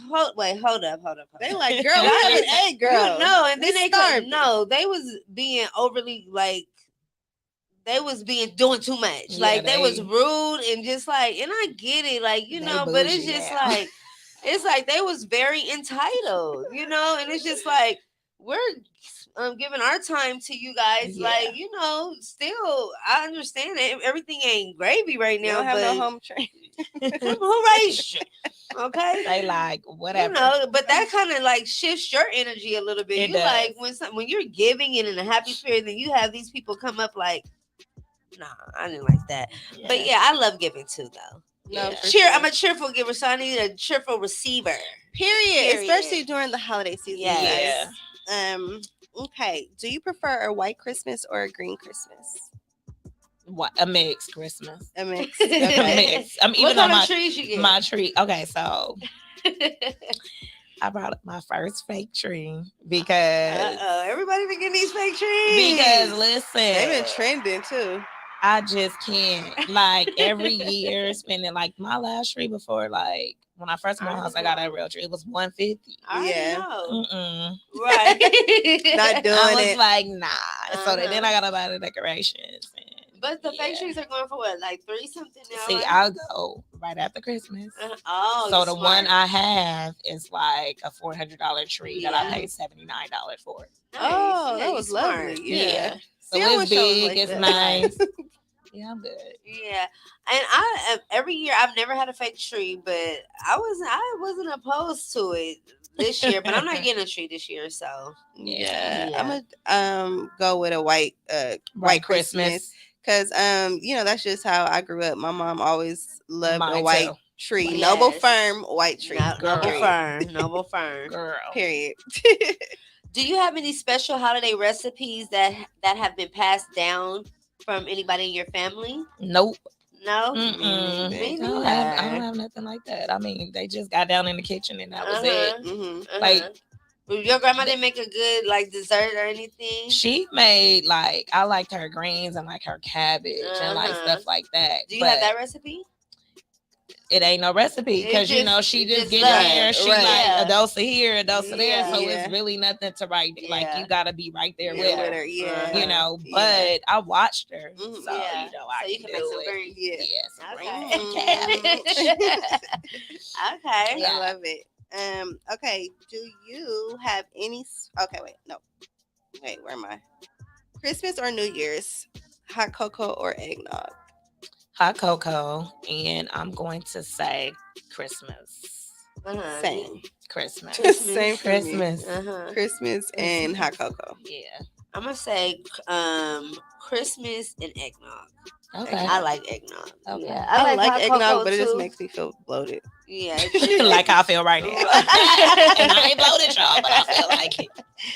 Hold up. They like, girl, we haven't ate, girl. No, and then We they starving. no, they was being overly like they was being doing too much. Yeah, like they was they- rude and just like, and I get it, like They but it's bougie just now. like it's like they was very entitled, and it's just like we're giving our time to you guys, Yeah. like still I understand that everything ain't gravy right They now, don't have but no home train. who raised you? Okay. They like whatever. But that kind of like shifts your energy a little bit. It You does. like when you're giving and in a happy spirit, then you have these people come up like, nah, I didn't like that. Yeah. But yeah, I love giving too, though. No, Yeah. for Cheer! sure. I'm a cheerful giver, so I need a cheerful receiver. Period. Especially during the holiday season. Yes. Yes. Okay. Do you prefer a white Christmas or a green Christmas? What a mix Christmas. A mix. A Okay. mix. I'm What even kind on of trees you get? my tree. Okay, so I brought up my first fake tree because Everybody been getting these fake trees. because listen, They've been trending too. I just can't like every year spending like my last tree before like when I first moved my house I got a real tree. It was $150. I already Yeah. know. Right. Not doing I was it. like, nah. So then I gotta buy the decorations. And, But the fake trees are going for what, like 3 something now? see, right? I'll go right after Christmas. Oh, So you're the smart. one I have is like a $400 tree that I Yeah. paid $79 for. Nice. Oh, Yeah, that you was smart. lovely. Yeah. Yeah. So See, I it's wish I was big, like it's that. nice. Yeah, I'm good. Yeah, and I every year I've never had a fake tree, but I wasn't opposed to it this year. But I'm not getting a tree this year, so Yeah. Yeah. I'm gonna go with a white Christmas. Cause that's just how I grew up. My mom always loved a Mine white too. tree. Yes. Noble firm white tree. Noble Girl. fern, noble fern. Girl. Period. Do you have any special holiday recipes that have been passed down from anybody in your family? Nope. No. Mm-mm. Me Me I don't neither. have nothing like that. I mean, they just got down in the kitchen and that was Uh-huh. it. Mm-hmm. Like, Well, your grandma didn't make a good like dessert or anything. she made like I liked her greens and like her cabbage and like Uh-huh. stuff like that. Do you have that recipe? It ain't no recipe because she it just just get love in there. it. She Right. like Yeah. a dose of here, a dose of there. So Yeah. it's really nothing to write. Like Yeah. you gotta be right there Yeah, with with her. her. Yeah. You know, Yeah. but I watched her, Mhm. so Yeah. you know I So you can can make do some it. greens. Yeah. Yeah, some Okay. greens and cabbage. Okay. Yeah. I love it. Okay. Do you have any? Okay. Wait. No. Wait. Where am I? Christmas or New Year's? Hot cocoa or eggnog? Hot cocoa, and I'm going to say Christmas. Same. Christmas. Same Christmas. for me. Christmas. Christmas and hot cocoa. Yeah. I'm gonna say Christmas and eggnog. Okay. I like eggnog. Okay. Yeah, I I like like hot eggnog, cocoa but it just too. makes me feel bloated. Yeah, Like how I feel right now. And I ain't bloated, y'all, but I feel like it.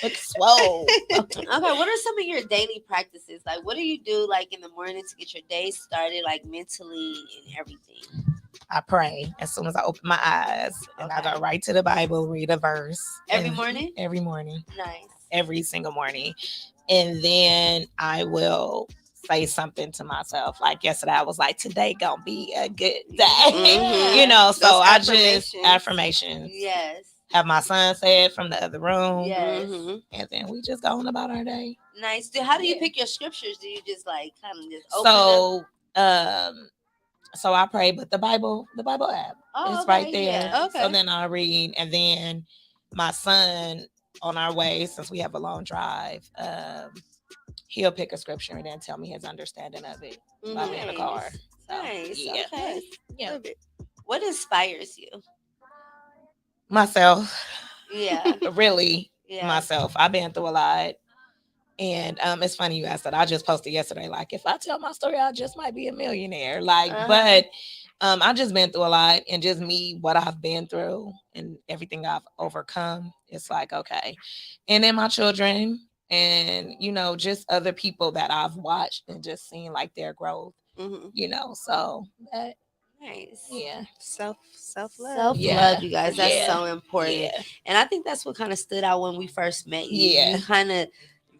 Look swole. Okay, what are some of your daily practices? Like, what do you do like in the morning to get your day started, like mentally and everything? I pray as soon as I open my eyes, and I Okay. go right to the Bible, read a verse Every and- morning? Every morning, Nice. every single morning, and then I will say something to myself. Like yesterday, I was like, "Today gonna be a good day," Mhm. you know. So Those I just affirmations. affirmations. Yes. Have my son say it from the other room, Yes. Mhm. and then we just go on about our day. Nice. How do you Yeah. pick your scriptures? Do you just like kind of just open them? So I pray, but the Bible app Oh, is okay, right there. yeah. Okay. So then I read, and then my son on our way, since we have a long drive, he'll pick a scripture and then tell me his understanding of it while we're in the car. Nice. So, Nice. yeah. Okay. Yeah. Love it. What inspires you? Myself, Yeah. really, Yeah. myself. I've been through a lot. And it's funny you asked that. I just posted yesterday, like, if I tell my story, I just might be a millionaire. Like, but I've just been through a lot, and just me, what I've been through and everything I've overcome. It's like, okay. And then my children, and just other people that I've watched and just seen like their growth, Mhm. so that, Nice. yeah. Self love. Self Yeah. love, you guys. That's Yeah. so important. Yeah. And I think that's what kind of stood out when we first met you. Yeah. You kind of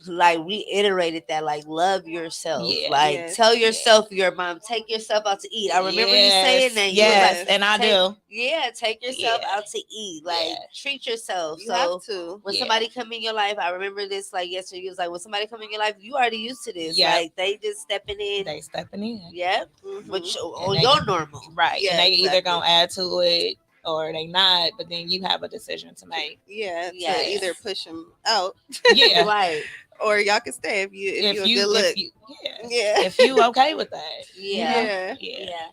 like reiterated that, like, love yourself. Yeah. Like, Yes. tell yourself your mom, take yourself out to eat. I remember you saying that. You was Yes, like, and I take- do. Yeah, take yourself Yeah. out to eat. Like, Yeah. treat yourself. You So have to. when Yeah. somebody come in your life, I remember this like yesterday. You was like, when somebody come in your life, you already used to this. Yep. Like, they just stepping in. They stepping in. Yep. Mhm. Which And on they- your normal. Right. Yeah, And they either exactly. gonna add to it or they not, but then you have a decision to make. Yeah, Yes. to either push them out Yeah. Right. or y'all can stay if you a good look. Yeah. If you okay with that. Yeah. Yeah. Yeah.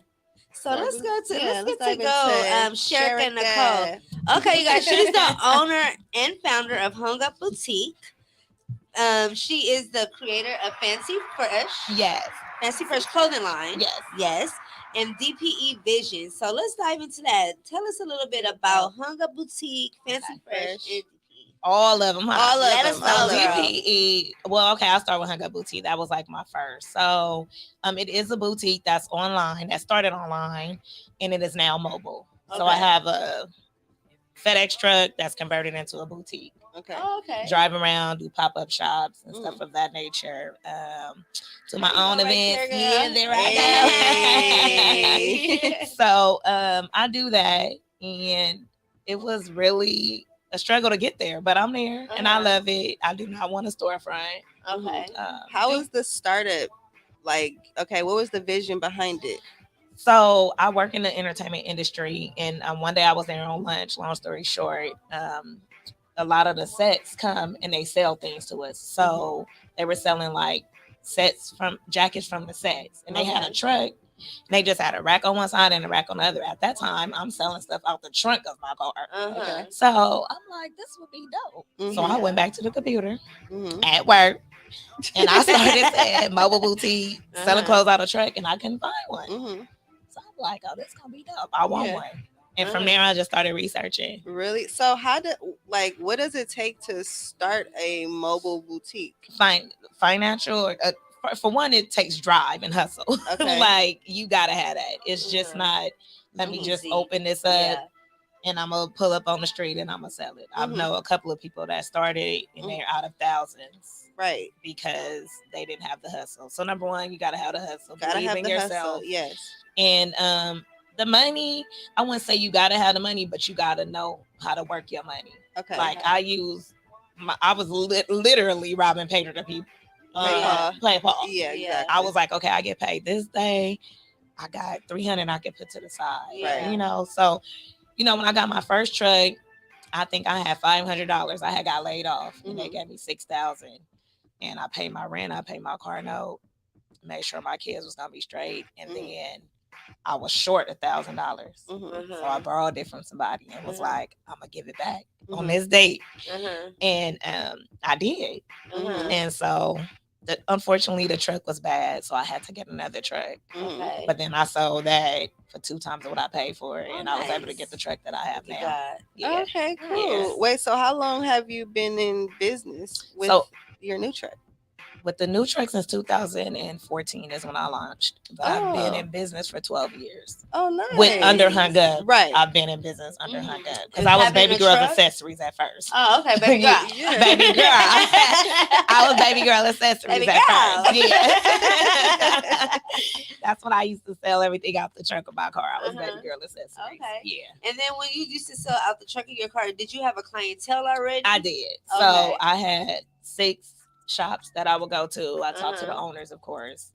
So So let's go to yeah, let's let's get to dive go. into Sherika and Nicole. Sherika. Okay, you guys, she's the owner and founder of HUNGUP Boutique. She is the creator of Fancy Fresh clothing line. Yes. Yes. And DPE Vision. So let's dive into that. Tell us a little bit about HUNGUP Boutique, Fancy Fresh, and DPE. All of them. Huh? All of Let them. us know, all of girl. them. DPE. Well, okay, I'll start with HUNGUP Boutique. That was like my first. So it is a boutique that's online, that started online, and it is now mobile. So I Okay. have a FedEx truck that's converted into a boutique. Okay. Oh, okay. Drive around, do pop-up shops and stuff of that nature. To my There you own go, right events. there, girl. There I Hey. go. So I do that, and it was really a struggle to get there, but I'm there and I love it. I do not want a storefront. Okay. How was the startup? Like, okay, what was the vision behind it? So I work in the entertainment industry, and one day I was there on lunch. Long story short, a lot of the sets come and they sell things to us. So they were selling like jackets from the sets, and they had a truck. And they just had a rack on one side and a rack on the other. At that time, I'm selling stuff out the trunk of my car. Okay. So I'm like, this would be dope. So I went back to the computer Mhm. at work, and I started saying mobile boutique, selling clothes out of truck, and I couldn't find one. Mhm. So I'm like, oh, this gonna be dope. I want Yeah. one. And from there, I just started researching. Really? So what does it take to start a mobile boutique? Financial. For one, it takes drive and hustle. Okay. Like, you gotta have that. It's just not, let me just Easy. open this up and I'm gonna pull up on the street and I'm gonna sell it. I know a couple of people that started and they're out of thousands. Right. Because they didn't have the hustle. So number one, you gotta have the hustle. Gotta Believe have in the yourself. hustle. Yes. And the money, I wouldn't say you gotta have the money, but you gotta know how to work your money. Okay. Like, I was literally robbing paper to people. Play Paul. Yeah, exactly. I was like, okay, I get paid this day. I got 300 I can put to the side. Yeah. So, when I got my first truck, I think I had $500. I had got laid off, and they gave me $6,000. and I paid my rent, I paid my car note, made sure my kids was gonna be straight, and then I was short $1,000. So I borrowed it from somebody and was like, I'm gonna give it back on this date. And I did. And so unfortunately the truck was bad, so I had to get another truck. But then I sold that for 2 times what I paid for it, and I was able to get the truck that I have now. Yeah. Okay, cool. Yes. Wait, so how long have you been in business with your new truck? With the new truck since 2014 is when I launched. But I've been in business for 12 years. Oh, nice. With under HUNGUP. Right. I've been in business under HUNGUP. Because I was Baby Girl's Accessories at first. Oh, okay. Baby Girl. Baby Girl. I was Baby Girl Accessories at first. Yeah. That's when I used to sell everything out the trunk of my car. I was Baby Girl Accessories. Okay. Yeah. And then when you used to sell out the trunk of your car, did you have a clientele already? I did. Okay. So I had 6 shops that I would go to. I talked to the owners, of course,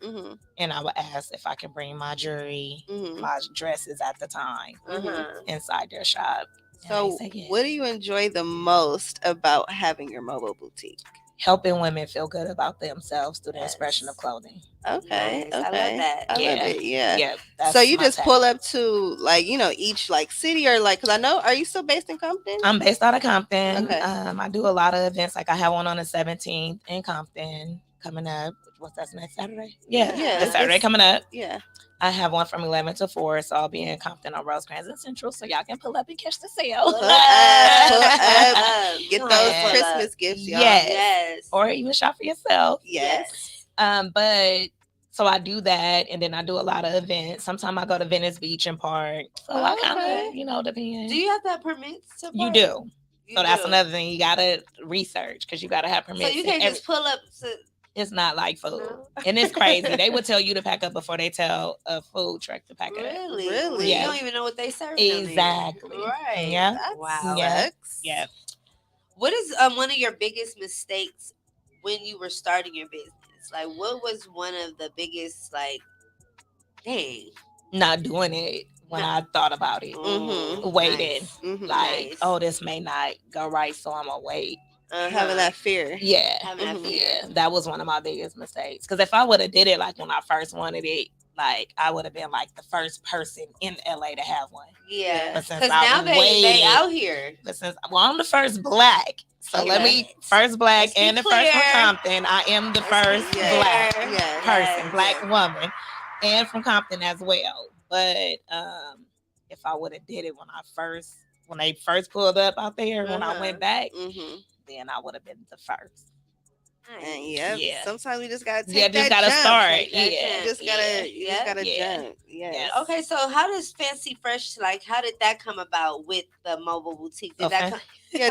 and I would ask if I could bring my jewelry, my dresses at the time inside their shop. So, what do you enjoy the most about having your mobile boutique? Helping women feel good about themselves through the expression of clothing. Okay, nice. I love that. I love it. Yeah. Yeah. So you just pull up to each city, or because I know, are you still based in Compton? I'm based out of Compton. Okay. I do a lot of events. Like I have one on the 17th in Compton coming up. What's that, next Saturday? Yeah. This Saturday coming up. Yeah. I have one from 11 to 4, so I'll be in Compton on Rosecrans and Central, so y'all can pull up and catch the sale. Pull up. Get those Christmas gifts, y'all. Yes. Or even shop for yourself. Yes. But so I do that, and then I do a lot of events. Sometimes I go to Venice Beach and park. So I kind of, depends. Do you have to have permits to park? You do. That's another thing you gotta research, because you gotta have permits. So you can't just pull up to. It's not like food. No. And it's crazy. They would tell you to pack up before they tell a food truck to pack up. Really? Yeah. You don't even know what they serve. Exactly. Right. Yeah. Wow. Yeah. What is one of your biggest mistakes when you were starting your business? Like, what was one of the biggest, dang? Not doing it when I thought about it. Waiting. Nice. Oh, this may not go right, so I'm going to wait. Having that fear. Yeah. Having that fear. Yeah. That was one of my biggest mistakes. Because if I would have did it when I first wanted it, I would have been the first person in LA to have one. Yeah. But since now they out here. But I'm the first Black. So let me first Black and the first from Compton. I am the first Black person, Black woman, and from Compton as well. But if I would have did it when they first pulled up out there, when I went back, then I would have been the first. And sometimes we just gotta take start. You just gotta jump. Yes. Okay, so how does Fancy Fresh, how did that come about with the mobile boutique? Did that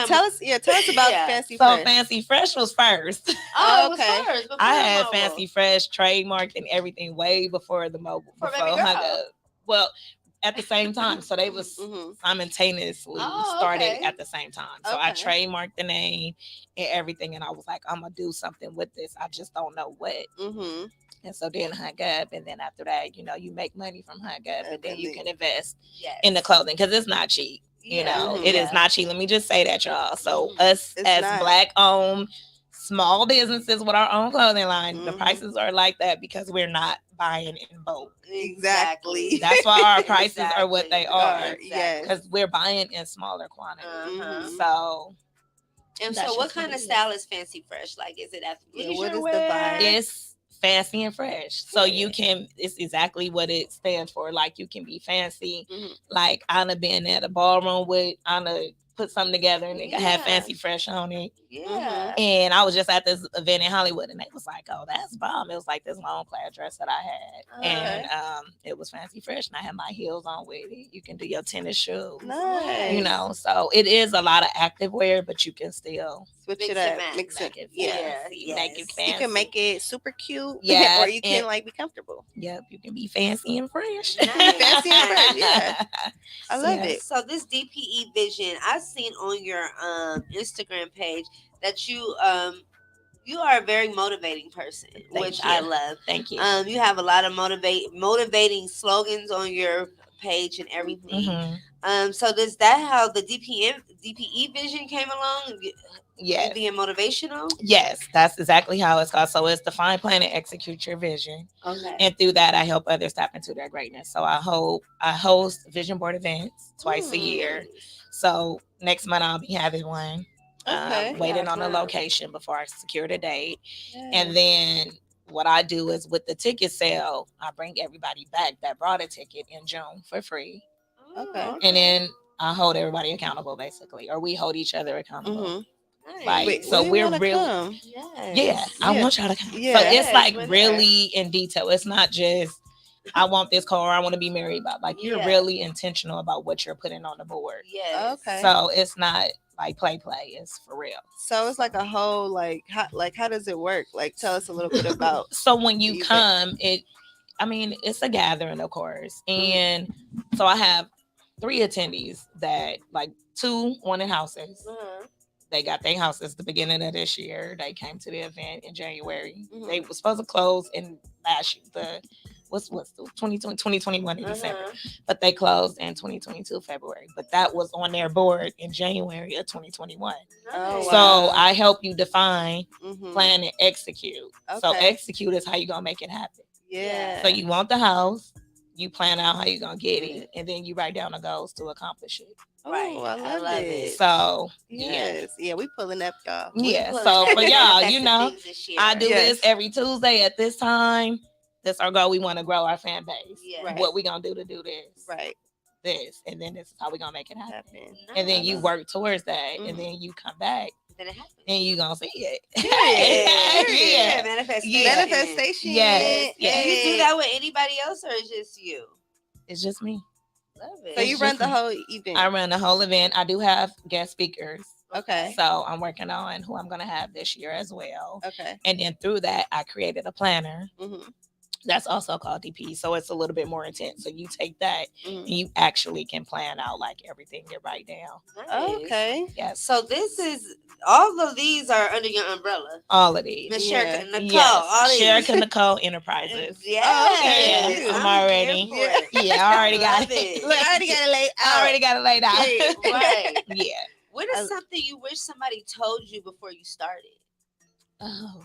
tell us about Fancy Fresh. So Fancy Fresh was first. Oh, okay. It was first. I had Fancy Fresh trademarked and everything way before the mobile. Before HUNGUP. Well, at the same time, so they was simultaneously started at the same time. So I trademarked the name and everything, and I was like, I'm gonna do something with this. I just don't know what. And so then HUNGUP, and then after that, you make money from HUNGUP, and then you can invest in the clothing, because it's not cheap. It is not cheap. Let me just say that, y'all. So us as Black-owned small businesses with our own clothing line, the prices are like that because we're not buying in bulk. Exactly. That's why our prices are what they are. Yes. Because we're buying in smaller quantities. So. And so what kind of style is Fancy Fresh? Is it athleisure what is wear? The vibe? It's fancy and fresh. So it's exactly what it stands for. You can be fancy. I done been at a ballroom with, put something together and they have Fancy Fresh on it. Yeah. And I was just at this event in Hollywood, and they was like, "Oh, that's bomb." It was this long plaid dress that I had. And it was Fancy Fresh, and I had my heels on with it. You can do your tennis shoes. Nice. So it is a lot of active wear, but you can still switch it up, mix it. Make it fancy. You can make it super cute. Yeah. Or you can be comfortable. Yep, you can be fancy and fresh. Nice. Fancy and fresh, yeah. I love it. So this DPE vision, I've seen on your Instagram page that you are a very motivating person, which I love. Thank you. You have a lot of motivating slogans on your page and everything. Mhm. So does that how the DPE vision came along? Yes. It being motivational. Yes, that's exactly how it's called. So it's define, plan, and execute your vision. Okay. And through that, I help others tap into their greatness. So I host vision board events twice a year. So next month I'll be having one. Okay. Waiting on a location before I secure the date. And then what I do is with the ticket sale, I bring everybody back that brought a ticket in June for free. Okay. And then I hold everybody accountable basically, or we hold each other accountable. Mm-hmm. Like, Wait, so we we're wanna really, come. yeah, I Yeah. want y'all to come. Yeah. So it's like Yes, we're really in detail. It's not just I want this car, I want to be married by. Like you're Yeah. really intentional about what you're putting on the board. Yes. Okay. So it's not like play. It's for real. So it's like a whole how does it work? Like tell us a little bit about. So when you the event. come, it's a gathering, of course. And so I have 3 attendees that like 2 wanted houses. They got their house at the beginning of this year. They came to the event in January. Mhm. They were supposed to close in last year, what's the 2021 in December, but they closed in 2022 February. But that was on their board in January of 2021. Oh, So wow. I help you define, Mhm. plan, and execute. So Okay. execute is how you gonna make it happen. Yeah. So you want the house, you plan out how you're gonna get it, and then you write down the goals to accomplish it. Right. Oh, I love it. So Yes. Yeah, we pulling up, y'all. yeah. So for y'all, you know, I do Yes. this every Tuesday at this time. That's our goal. We want to grow our fan base. Yeah. What we gonna do to do this? Right. This, and then this is how we gonna make it happen. Happen. And then you work towards that, Mhm. and then you come back, Then it happens. and you gonna see it. Yeah. Manifestation. Manifestation. Yes. Do you do that with anybody else, or is just you? It's just me. Love it. So you run the whole event. I run the whole event. I do have guest speakers. Okay. So I'm working on who I'm gonna have this year as well. Okay. And then through that, I created a planner. Mm-hmm. That's also called DP. So it's a little bit more intense. So you take that and you actually can plan out like everything you write down. Nice. Okay. Yes. So this is all of these are under your umbrella. All of these. Miss Yeah. Sherika, Nicole, Yes. all these. Sherika Nicole Enterprises. Yes. Oh, okay. Yes, I'm I'm already. here for it. Yeah, I already got Love it. Look, I already got it laid out. I already got it laid out. Right. Yeah. What is something you wish somebody told you before you started? Oh.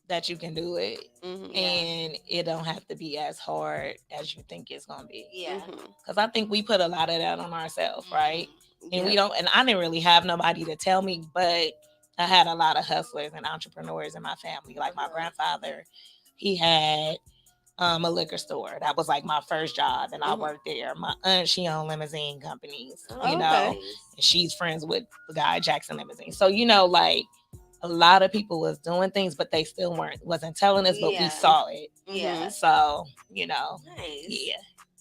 That you can do it. Mm-hmm. And it don't have to be as hard as you think it's gonna be. Yeah. Because I think we put a lot of that on ourselves, right? And Yeah. we don't, and I didn't really have nobody to tell me, but I had a lot of hustlers and entrepreneurs in my family. Like my grandfather, he had a liquor store. That was like my first job, and I worked there. My aunt, she owned limousine companies, you know, and she's friends with the guy Jackson Limousine. So, you know, like a lot of people was doing things, but they still wasn't telling us, but we saw it. Yeah. So, you know, Nice. yeah.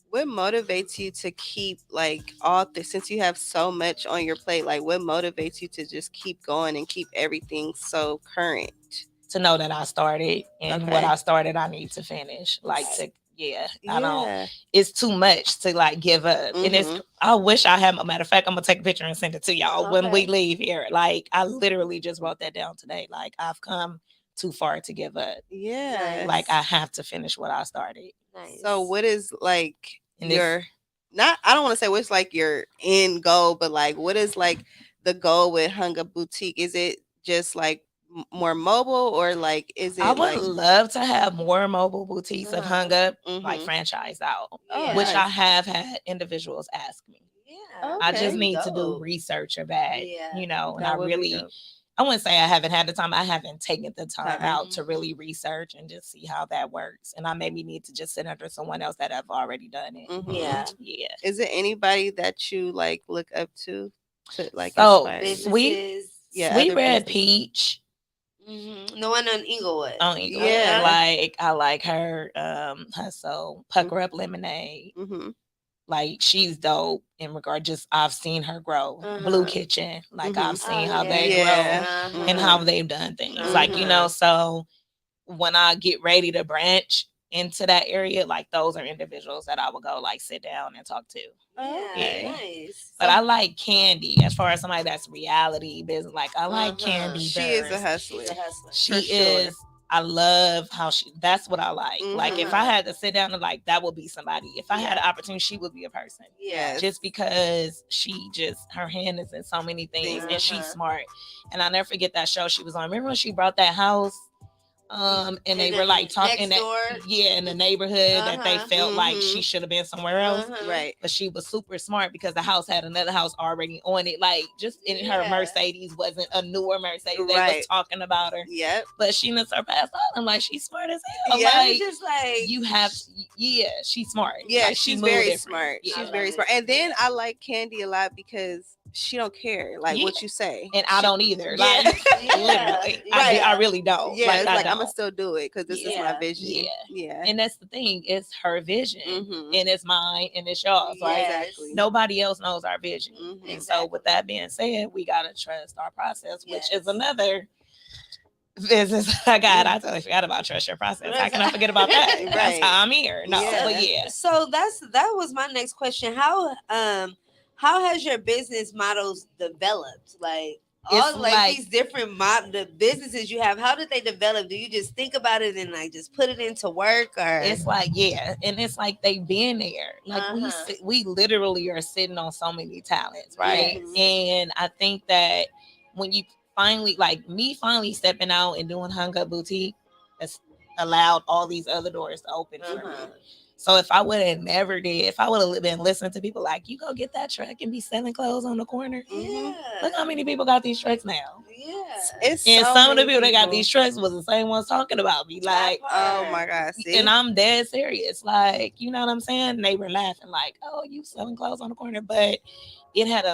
What motivates you to keep like all this, since you have so much on your plate? Like, what motivates you to just keep going and keep everything so current? To know that I started and what I started, I need to finish. Like to, I don't. It's too much to like give up, and it's. I wish I had. A matter of fact, I'm gonna take a picture and send it to y'all when we leave here. Like I literally just wrote that down today. Like I've come too far to give up. Yeah. Like I have to finish what I started. Nice. So what is like And your not? I don't want to say what's like your end goal, but like what is like the goal with HUNGUP Boutique? Is it just like more mobile, or like is it? I would like, love to have more mobile boutiques of HUNGUP like franchised out, which I have had individuals ask me. Yeah. I just need to do research of that, you know, and That I would be really, dope. I wouldn't say I haven't had the time. I haven't taken the time out to really research and just see how that works. And I maybe need to just sit under someone else that have already done it. Yeah. Yeah. Is it anybody that you like look up to like So inspire? Sweet Red Peach. The one on Inglewood. On Inglewood. Yeah. Like I like her hustle, Pucker Up Lemonade. Like she's dope in regard. Just I've seen her grow. Blue Kitchen, like I've seen how they grow and how they've done things. Like you know, so when I get ready to branch into that area, like those are individuals that I would go like sit down and talk to. Yeah, nice. But I like Candy as far as somebody that's reality business. Like I like Candy. She is a hustler. She is I love how that's what I like. Like if I Mhm. had to sit down and like that would be somebody. If I had Yeah. an opportunity, she would be a person. Yeah. Just because her hand is in so many things and she's smart. And I'll never forget that show she was on. Remember when she brought that house? And they were like talking next door. in the neighborhood that they felt like she should have been somewhere else. Right. But she was super smart because the house had another house already on it. Like just in her Mercedes wasn't a newer Mercedes. They was talking about her. Yep. But she done surpassed all them. Like she's smart as hell. Yeah, like just like you have she's smart. Yeah, like, she's moved very different. smart. Yeah. She's very smart. And then I like Candy a lot because she don't care like what you say. And I don't either. Yeah. Like literally. Right. I really don't. Yeah, it's like I I'm gonna still do it because this is my vision. Yeah. Yeah. And that's the thing, it's her vision. And it's mine and it's yours. Right. Exactly. Nobody else knows our vision. Mhm. And so with that being said, we gotta trust our process, which is another business I totally forgot about trust your process. How can I forget about that? Right. That's how I'm here. No, but yeah. So that was my next question. How has your business models developed? Like all like these different the businesses you have, how did they develop? Do you just think about it and like just put it into work, or it's like and it's like they've been there. Like we literally are sitting on so many talents, right? Yes. And I think that when you finally finally stepping out and doing HUNGUP Boutique has allowed all these other doors to open for me. So if I would have never did, if I would have been listening to people like, you go get that truck and be selling clothes on the corner. Look how many people got these trucks now. And some of the people that got these trucks was the same ones talking about me. Like, oh my God. See? And I'm dead serious. Like, you know what I'm saying? And they were laughing like, oh, you selling clothes on the corner. But it had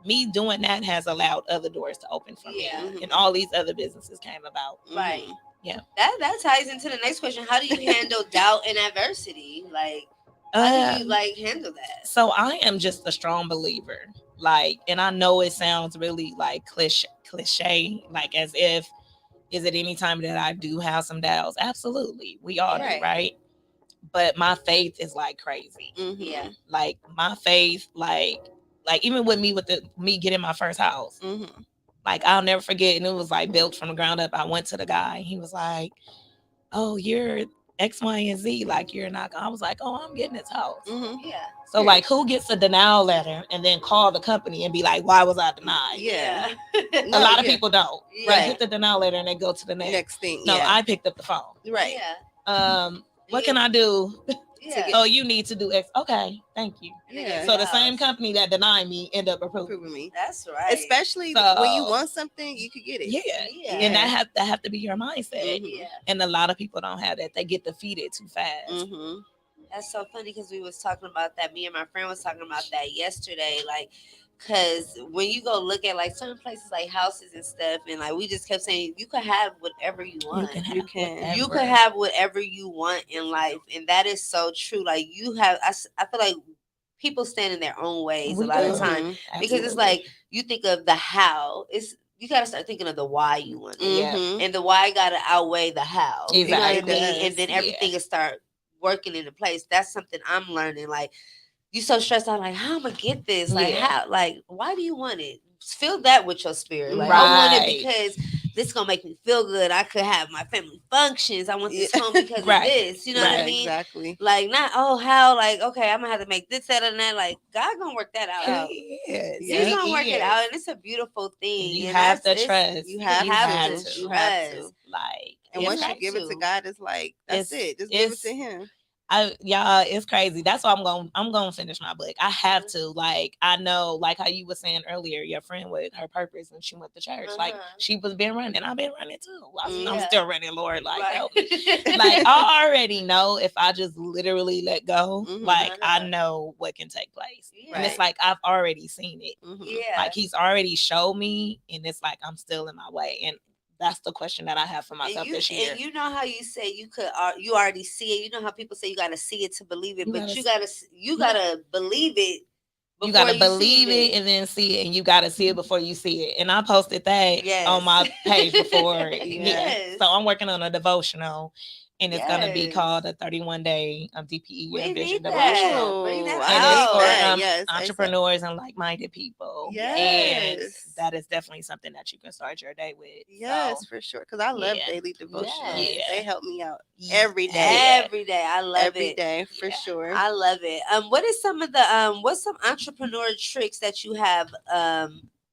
me doing that has allowed other doors to open for me. And all these other businesses came about. Right. Yeah. That ties into the next question. How do you handle doubt and adversity? Like, how do you like handle that? So I am just a strong believer. Like, and I know it sounds really like cliche, like as if, is it any time that I do have some doubts? Absolutely. We all do, right? But my faith is like crazy. Yeah. Like my faith, like even with me getting my first house. Like I'll never forget, and it was like built from the ground up. I went to the guy. He was like, "Oh, you're X, Y, and Z. Like you're not." I was like, "Oh, I'm getting this house." Yeah. So like, who gets a denial letter and then call the company and be like, "Why was I denied?" Yeah. A lot of people don't. Yeah. They hit the denial letter and they go to the next thing. No, I picked up the phone. Right. Yeah. What can I do? Yeah. Oh, you need to do X. Okay, thank you. Yeah. So the same company that denied me end up approving me. That's right. Especially when you want something, you could get it. Yeah. And that have to be your mindset. And a lot of people don't have that. They get defeated too fast. That's so funny because we was talking about that. Me and my friend was talking about that yesterday. Like, because when you go look at like certain places like houses and stuff, and like we just kept saying you can have whatever you want. You can have whatever you want in life, and that is so true. Like you have, I feel like people stand in their own ways a lot of time because it's like you think of the how. You got to start thinking of the why you want it, and the why got to outweigh the how. Exactly. You know what I mean? And then everything will start working into place. That's something I'm learning. Like. You so stressed out, like, how am I gonna get this? Like, how? Like, why do you want it? Feel that with your spirit. Like, I want it because this is gonna make me feel good. I could have my family functions. I want this home because of this. You know what I mean? Exactly. Like, not how? Like, okay, I'm gonna have to make this, that, and that. Like, God gonna work that out. He's gonna work it out, and it's a beautiful thing. You have to trust. You have to trust. Like, and once you give it to God, it's like that's it. Just give it to Him. Y'all, it's crazy. That's why I'm gonna finish my book. I have to. Like, I know, like how you were saying earlier, your friend with her purpose and she went to church. Like she was been running. I've been running too. I'm still running, Lord. Like help me. Like I already know if I just literally let go, like I know what can take place. And it's like I've already seen it. Like He's already showed me, and it's like I'm still in my way. And that's the question that I have for myself this year. And you know how you say you already see it. You know how people say you got to see it to believe it, but you gotta believe it. You gotta believe it and then see it, and you gotta see it before you see it. And I posted that on my page before. So I'm working on a devotional, and it's gonna be Yes. called a 31-day DPE We Vision need that. Devotional. Bring that And it's I for need that. out. Yes, entrepreneurs and like-minded people. And Yes. that is definitely something that you can start your day with. Yes, So, for sure. Because I love yeah. daily devotionals. Yes. They help me out Yeah. every day. Every day. I love Every it. day, for Yeah. sure. I love it. What is some of the what's some entrepreneur tricks that you have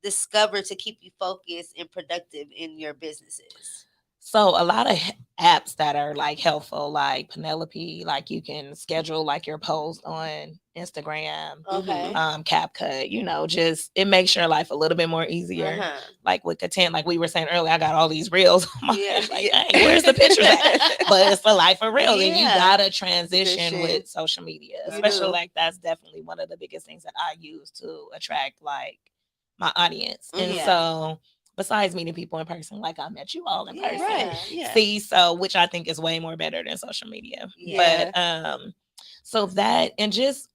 discovered to keep you focused and productive in your businesses? So a lot of apps that are like helpful, like Penelope, like you can schedule like your post on Instagram, Okay. CapCut, just it makes your life a little bit more easier. Uh-huh. Like with content, like we were saying earlier, I got all these reels on my Yeah. page, like, hey, where's the pictures at? But it's the life of real, and you Yeah. gotta transition Transition. with social media, You especially do. like that's definitely one of the biggest things that I use to attract like my audience. And Yeah. so besides meeting people in person, like I met you all in Yeah. person. Right. Yeah. See, so which I think is way more better than social media. Yeah. But so that, and just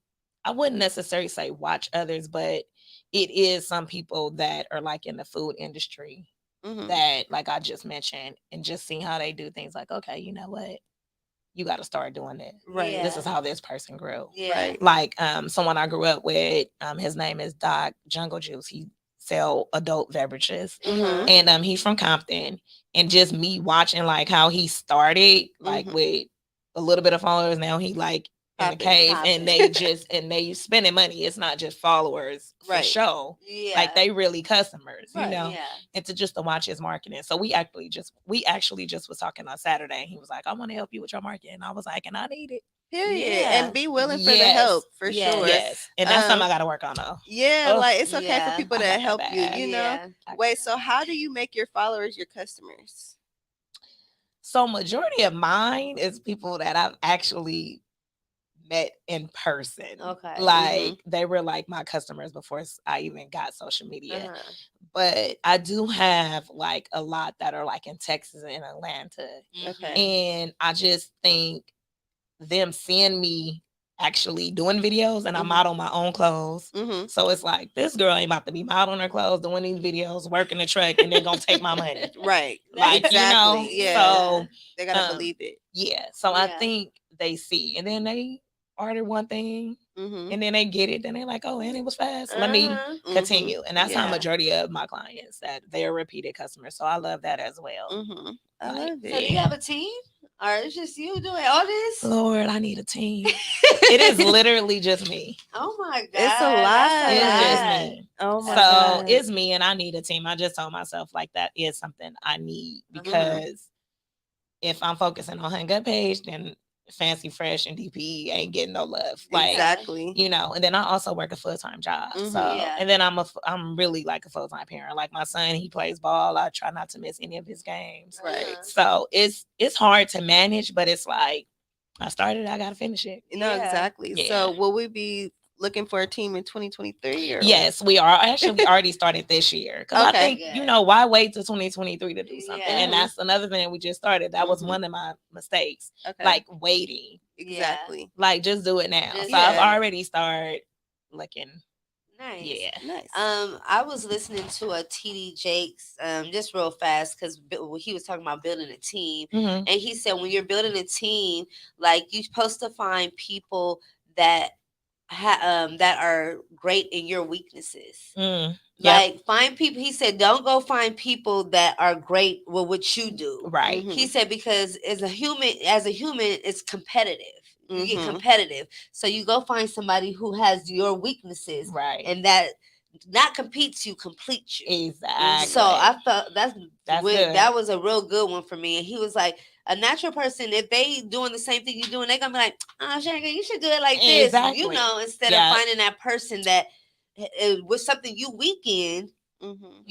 I wouldn't necessarily say watch others, but it is some people that are like in the food industry Mhm. that like I just mentioned, and just seeing how they do things, like, okay, you know what? You got to start doing it. Right. Yeah. This is how this person grew. Yeah. Right. Like someone I grew up with, his name is Doc Jungle Juice. He sell adult beverages, Mhm. and he's from Compton. And just me watching like how he started, like Mhm. with a little bit of followers, now he like in the Poppin'. cave, Poppin'. and they spending money. It's not just followers for Right. show. Yeah. Like they really customers, Right. Yeah. and to watch his marketing. So we actually just was talking on Saturday, and he was like, I want to help you with your marketing. And I was like, and I need it. Period. Yeah. And be willing for the Yes. help, for Yes. sure. Yes. And that's something I Um, gotta work on though. Yeah, Ugh. like it's okay Yeah. for people I to got that help you, bad. Yeah. Wait, so how do you make your followers your customers? So majority of mine is people that I've actually met in person. Okay. Like they were like my customers before I even got social media. Uh-huh. But I do have like a lot that are like in Texas and Atlanta. Okay. And I just think them seeing me actually doing videos, and I Mhm. model my own clothes. Mm-hmm. So it's like this girl ain't about to be modeling her clothes, doing these videos, working the truck, and they're gonna take my money. Right. Like, exactly. Yeah. so They gotta um, believe it. yeah. So I Yeah. think they see, and then they order one thing, Mm-hmm. and then they get it, then they're like, oh, and it was fast. Let me Uh-huh. continue. And that's how Yeah. majority of my clients, that they're repeated customers. So I love that as well. Mm-hmm. I Like, love So do it. you have a team? Or it's just you doing all this? Lord, I need a team. It is literally just me. Oh my God. It's a lot. It's just lot. me. Oh my So god. it's me, and I need a team. I just told myself like that is something I need, because if I'm focusing on HUNGUP page, then Fancy Fresh and DPE ain't getting no love. Like, exactly. and then I also work a full-time job. Mhm. So Yeah. and then I'm really like a full-time parent. Like my son, he plays ball. I try not to miss any of his games. Right. Uh-huh. So it's hard to manage, but it's like I started, I gotta finish it. No, Yeah. exactly. Yeah. So will we be looking for a team in 2023 or Yes, we are. Actually, we already started this year, because I Okay. think Good. why wait till 2023 to do something? Yeah. And that's another thing we just started. That was Mhm. one of my mistakes, Okay. like waiting. exactly. Like just do it now. Just So I've Yeah. already started looking. Nice. Yeah. Nice. I was listening to a TD Jakes, just real fast, because he was talking about building a team, Mhm. and he said when you're building a team, like you're supposed to find people that that are great in your weaknesses. Mm. Like find people. He said, don't go find people that are great with what you do. Right. Mhm. He said because as a human, it's competitive. You get Mhm. competitive, so you go find somebody who has your weaknesses, Right. and that not competes you, completes you. Exactly. So I felt That's when, good. that was a real good one for me. And he was like, a natural person, if they doing the same thing you're doing, they're gonna be like, oh, Sherika, you should do it like this, Exactly. instead Yeah. of finding that person that with something you weak in, Mhm.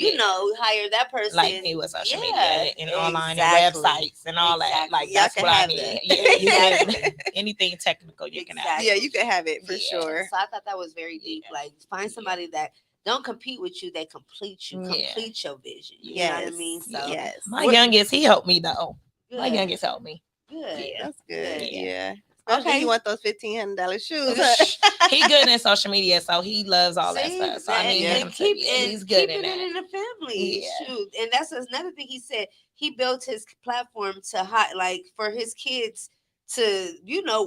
hire that person. Like me with social media and online exactly. and websites and all that. Exactly. Like Y'all that's can what I have need. that. Yeah, you Exactly. can anything technical you can have. Yeah, you can have it for Yeah. sure. So I thought that was very deep. Yeah. Like find somebody that don't compete with you, they complete you, Yeah. complete your vision. You Yes. know what I mean? So yes. My youngest, he helped me though. My good. youngest helped me. Good. Yeah. That's good. Good. Yeah. Especially Okay. you want those $1,500 shoes. He good in social media, so he loves all that See, stuff. So I need yeah. him to be. He's good in keeping it that. in the family. Yeah. Shoot, and that's another thing he said. He built his platform to like for his kids to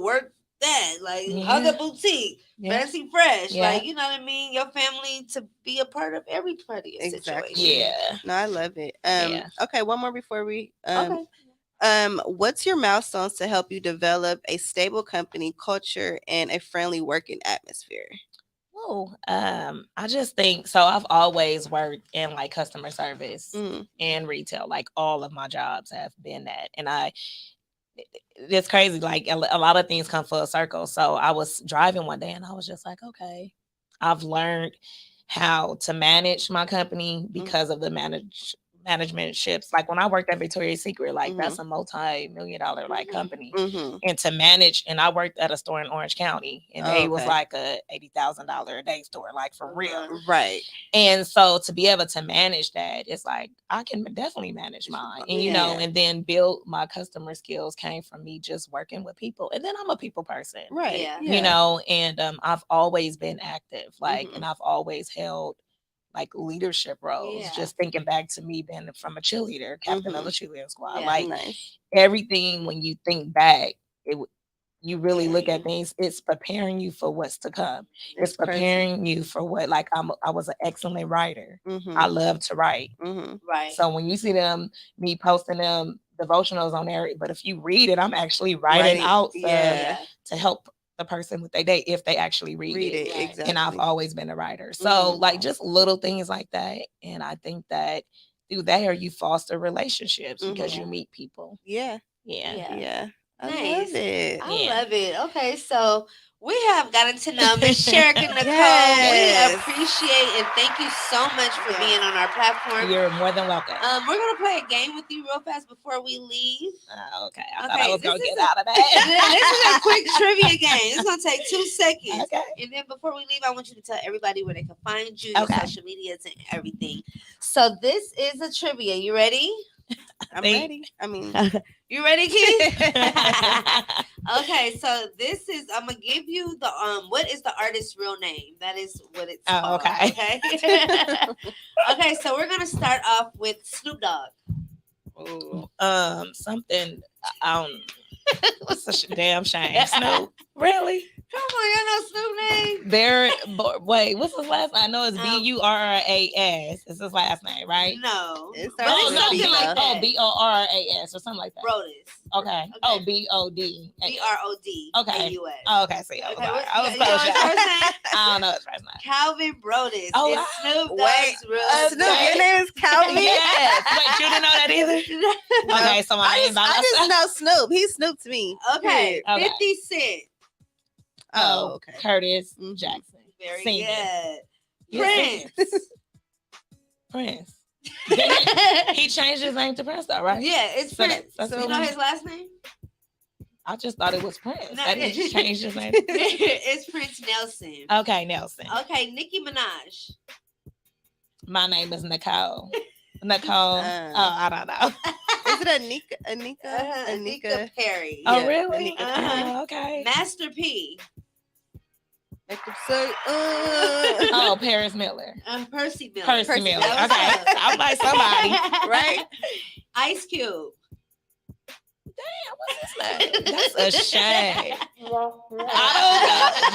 work that like Yeah. HUNGUP boutique, Yeah. fancy fresh, Yeah. like you know what I mean. Your family to be a part of everybody Exactly. situation. Yeah. No, I love it. Yeah. Okay, one more before we Okay. what's your milestones to help you develop a stable company culture and a friendly working atmosphere? Oh, I just think so. I've always worked in like customer service Mm. and retail. Like all of my jobs have been that, and it's crazy. Like a lot of things come full circle. So I was driving one day, and I was just like, okay, I've learned how to manage my company because of the management ships. Like when I worked at Victoria's Secret, like that's a multi-million-dollar like company. Mm-hmm. And to manage, and I worked at a store in Orange County, and they was Okay. like a $80,000 a day store, like for real. Right. And so to be able to manage that, it's like I can definitely manage mine, and Yeah. and then build my customer skills came from me just working with people, and then I'm a people person, Right. Yeah. and I've always been active, like, and I've always held like leadership roles. Yeah. Just thinking back to me being from a cheerleader, captain of a cheerleading squad, Yeah. like Nice. everything. When you think back, you really look Yeah. at things. It's preparing you for what's to come. It's crazy. preparing you for what. Like I was an excellent writer. Mm-hmm. I love to write. Mm-hmm. Right. So when you see me posting them devotionals on there, but if you read it, I'm actually writing out stuff Yeah. to help the person with their day if they actually read it. Right. Exactly. And I've always been a writer. So like just little things like that. And I think that through there you foster relationships because you meet people. Yeah. Yeah. Yeah. I Nice. love it. I Yeah. love it. Okay, so we have gotten to know Miss Sherika Nicole. Yes. We appreciate and thank you so much for being on our platform. You're more than welcome. We're gonna play a game with you real fast before we leave. Okay. I thought I was gonna get out of that. This is a quick trivia game. It's gonna take 2 seconds. Okay. And then before we leave, I want you to tell everybody where they can find you, Okay. your social medias and everything. So this is a trivia. You ready? I'm ready. I mean, you ready, Keith? Okay, so this is I'm gonna give you the what is the artist's real name? That is what it's called. Okay. Okay, so we're gonna start off with Snoop Dogg. Ooh, something. What's a damn shame? Snoop. Really? Come on, you know Snoop name? Wait, what's his last name? I know it's Burras. It's his last name, right? No. It But starts it's with something B, like though. that. Borras or something like that. Brodus. Okay. Oh, BOD. BROD. Okay. AUS. Oh, okay. See, Okay, I was you know close. his first name? I don't know his first name. Calvin Brodus. Oh, It's wow. Snoop Dogg's Wait, real Snoop, name. your name is Calvin? Yes. Wait, you didn't know that either? Okay, so my name's I just know Snoop. He Snoop to me. Okay, Okay. 50 Cent. Oh, okay. Curtis Mhm. Jackson. Very Singing. good. Yes, Prince. Prince. He changed his name to Prince, though, right? Yeah, it's So Prince. that's You know his last name? I just thought it was Prince. No, That he changed his name. It's Prince Nelson. Okay, Nelson. Okay, Nicki Minaj. My name is Nicole. Nicole. I don't know. Is it Anika? Anika Perry. Oh, Yeah, really? Anika. Oh, okay. Master P. Make them say, Oh, Paris Miller. Percy Miller. Percy Miller. That Okay. was I'm like somebody. right? Ice Cube. What's his name? That's a shame. I don't know.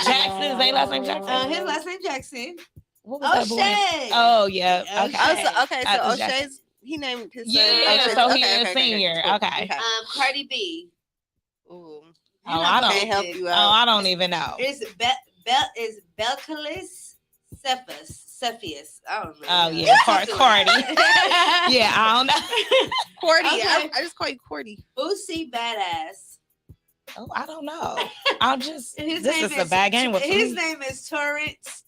Jackson. Is their last name Jackson? His last name Jackson. What was that boy? O'Shea. Oh, yeah. Okay. Okay. So Jackson. O'Shea's, he named his son. Yeah, O'Shea. so he's a senior. Cool. Okay. Cardi B. Ooh. Oh, I don't. Can't help you Oh, out. I don't even know. It's Belcalis Cepheus. I don't know. Oh, yeah. Cardi. Yeah, I don't know. Cordy. Okay. I just call you Cordy. Boosie Badass. Oh, I don't know. I'm just. His This name is a bad game with his me. name is Torrance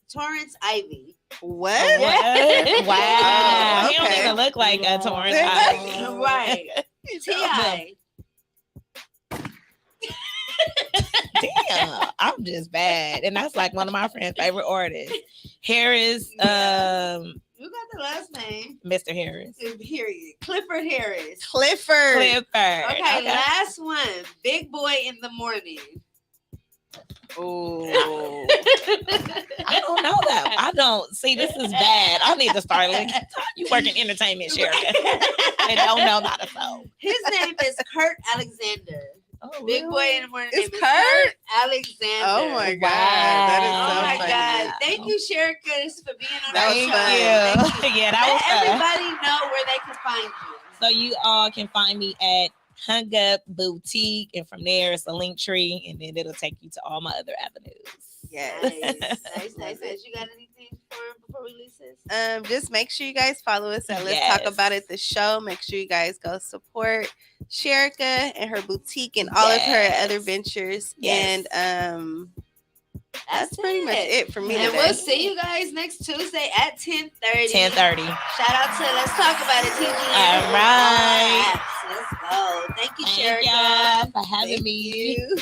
Ivy. What? What? Wow. He don't Okay. even look like a Torrance. Exactly. Right. T.I. Damn, I'm just bad, and that's like one of my friend's favorite artists. Harris, You got the last name. Mr. Harris. Period. Clifford Harris. Clifford. Clifford. Okay, last one. Big Boy in the Morning. Oh, I don't know that. I don't see. This is bad. I need to start looking. You work in entertainment, Sherika. They don't know how to sew. His name is Kurt Alexander. Oh, Big boy in the morning. It's name is Kurt? Alexander. Oh my god, Wow. that is Oh so my funny. God! Thank you, Sherika, for being on That our was show. fun. Thank you. Yeah, that was Let fun. everybody know where they can find you. So you all can find me at HUNGUP Boutique, and from there it's a link tree, and then it'll take you to all my other avenues. Yes. Nice. You got anything before we release this? Just make sure you guys follow us at Let's Yes. Talk About It, the show. Make sure you guys go support Sherika and her boutique and all of her Yes. other ventures. Yes. And that's pretty much it for me And today. we'll see you guys next Tuesday at 10:30. 10:30. Shout out to Let's Talk About It, TG. All right. Let's go. Thank you, Thank Sherika. y'all for having Thank me. you.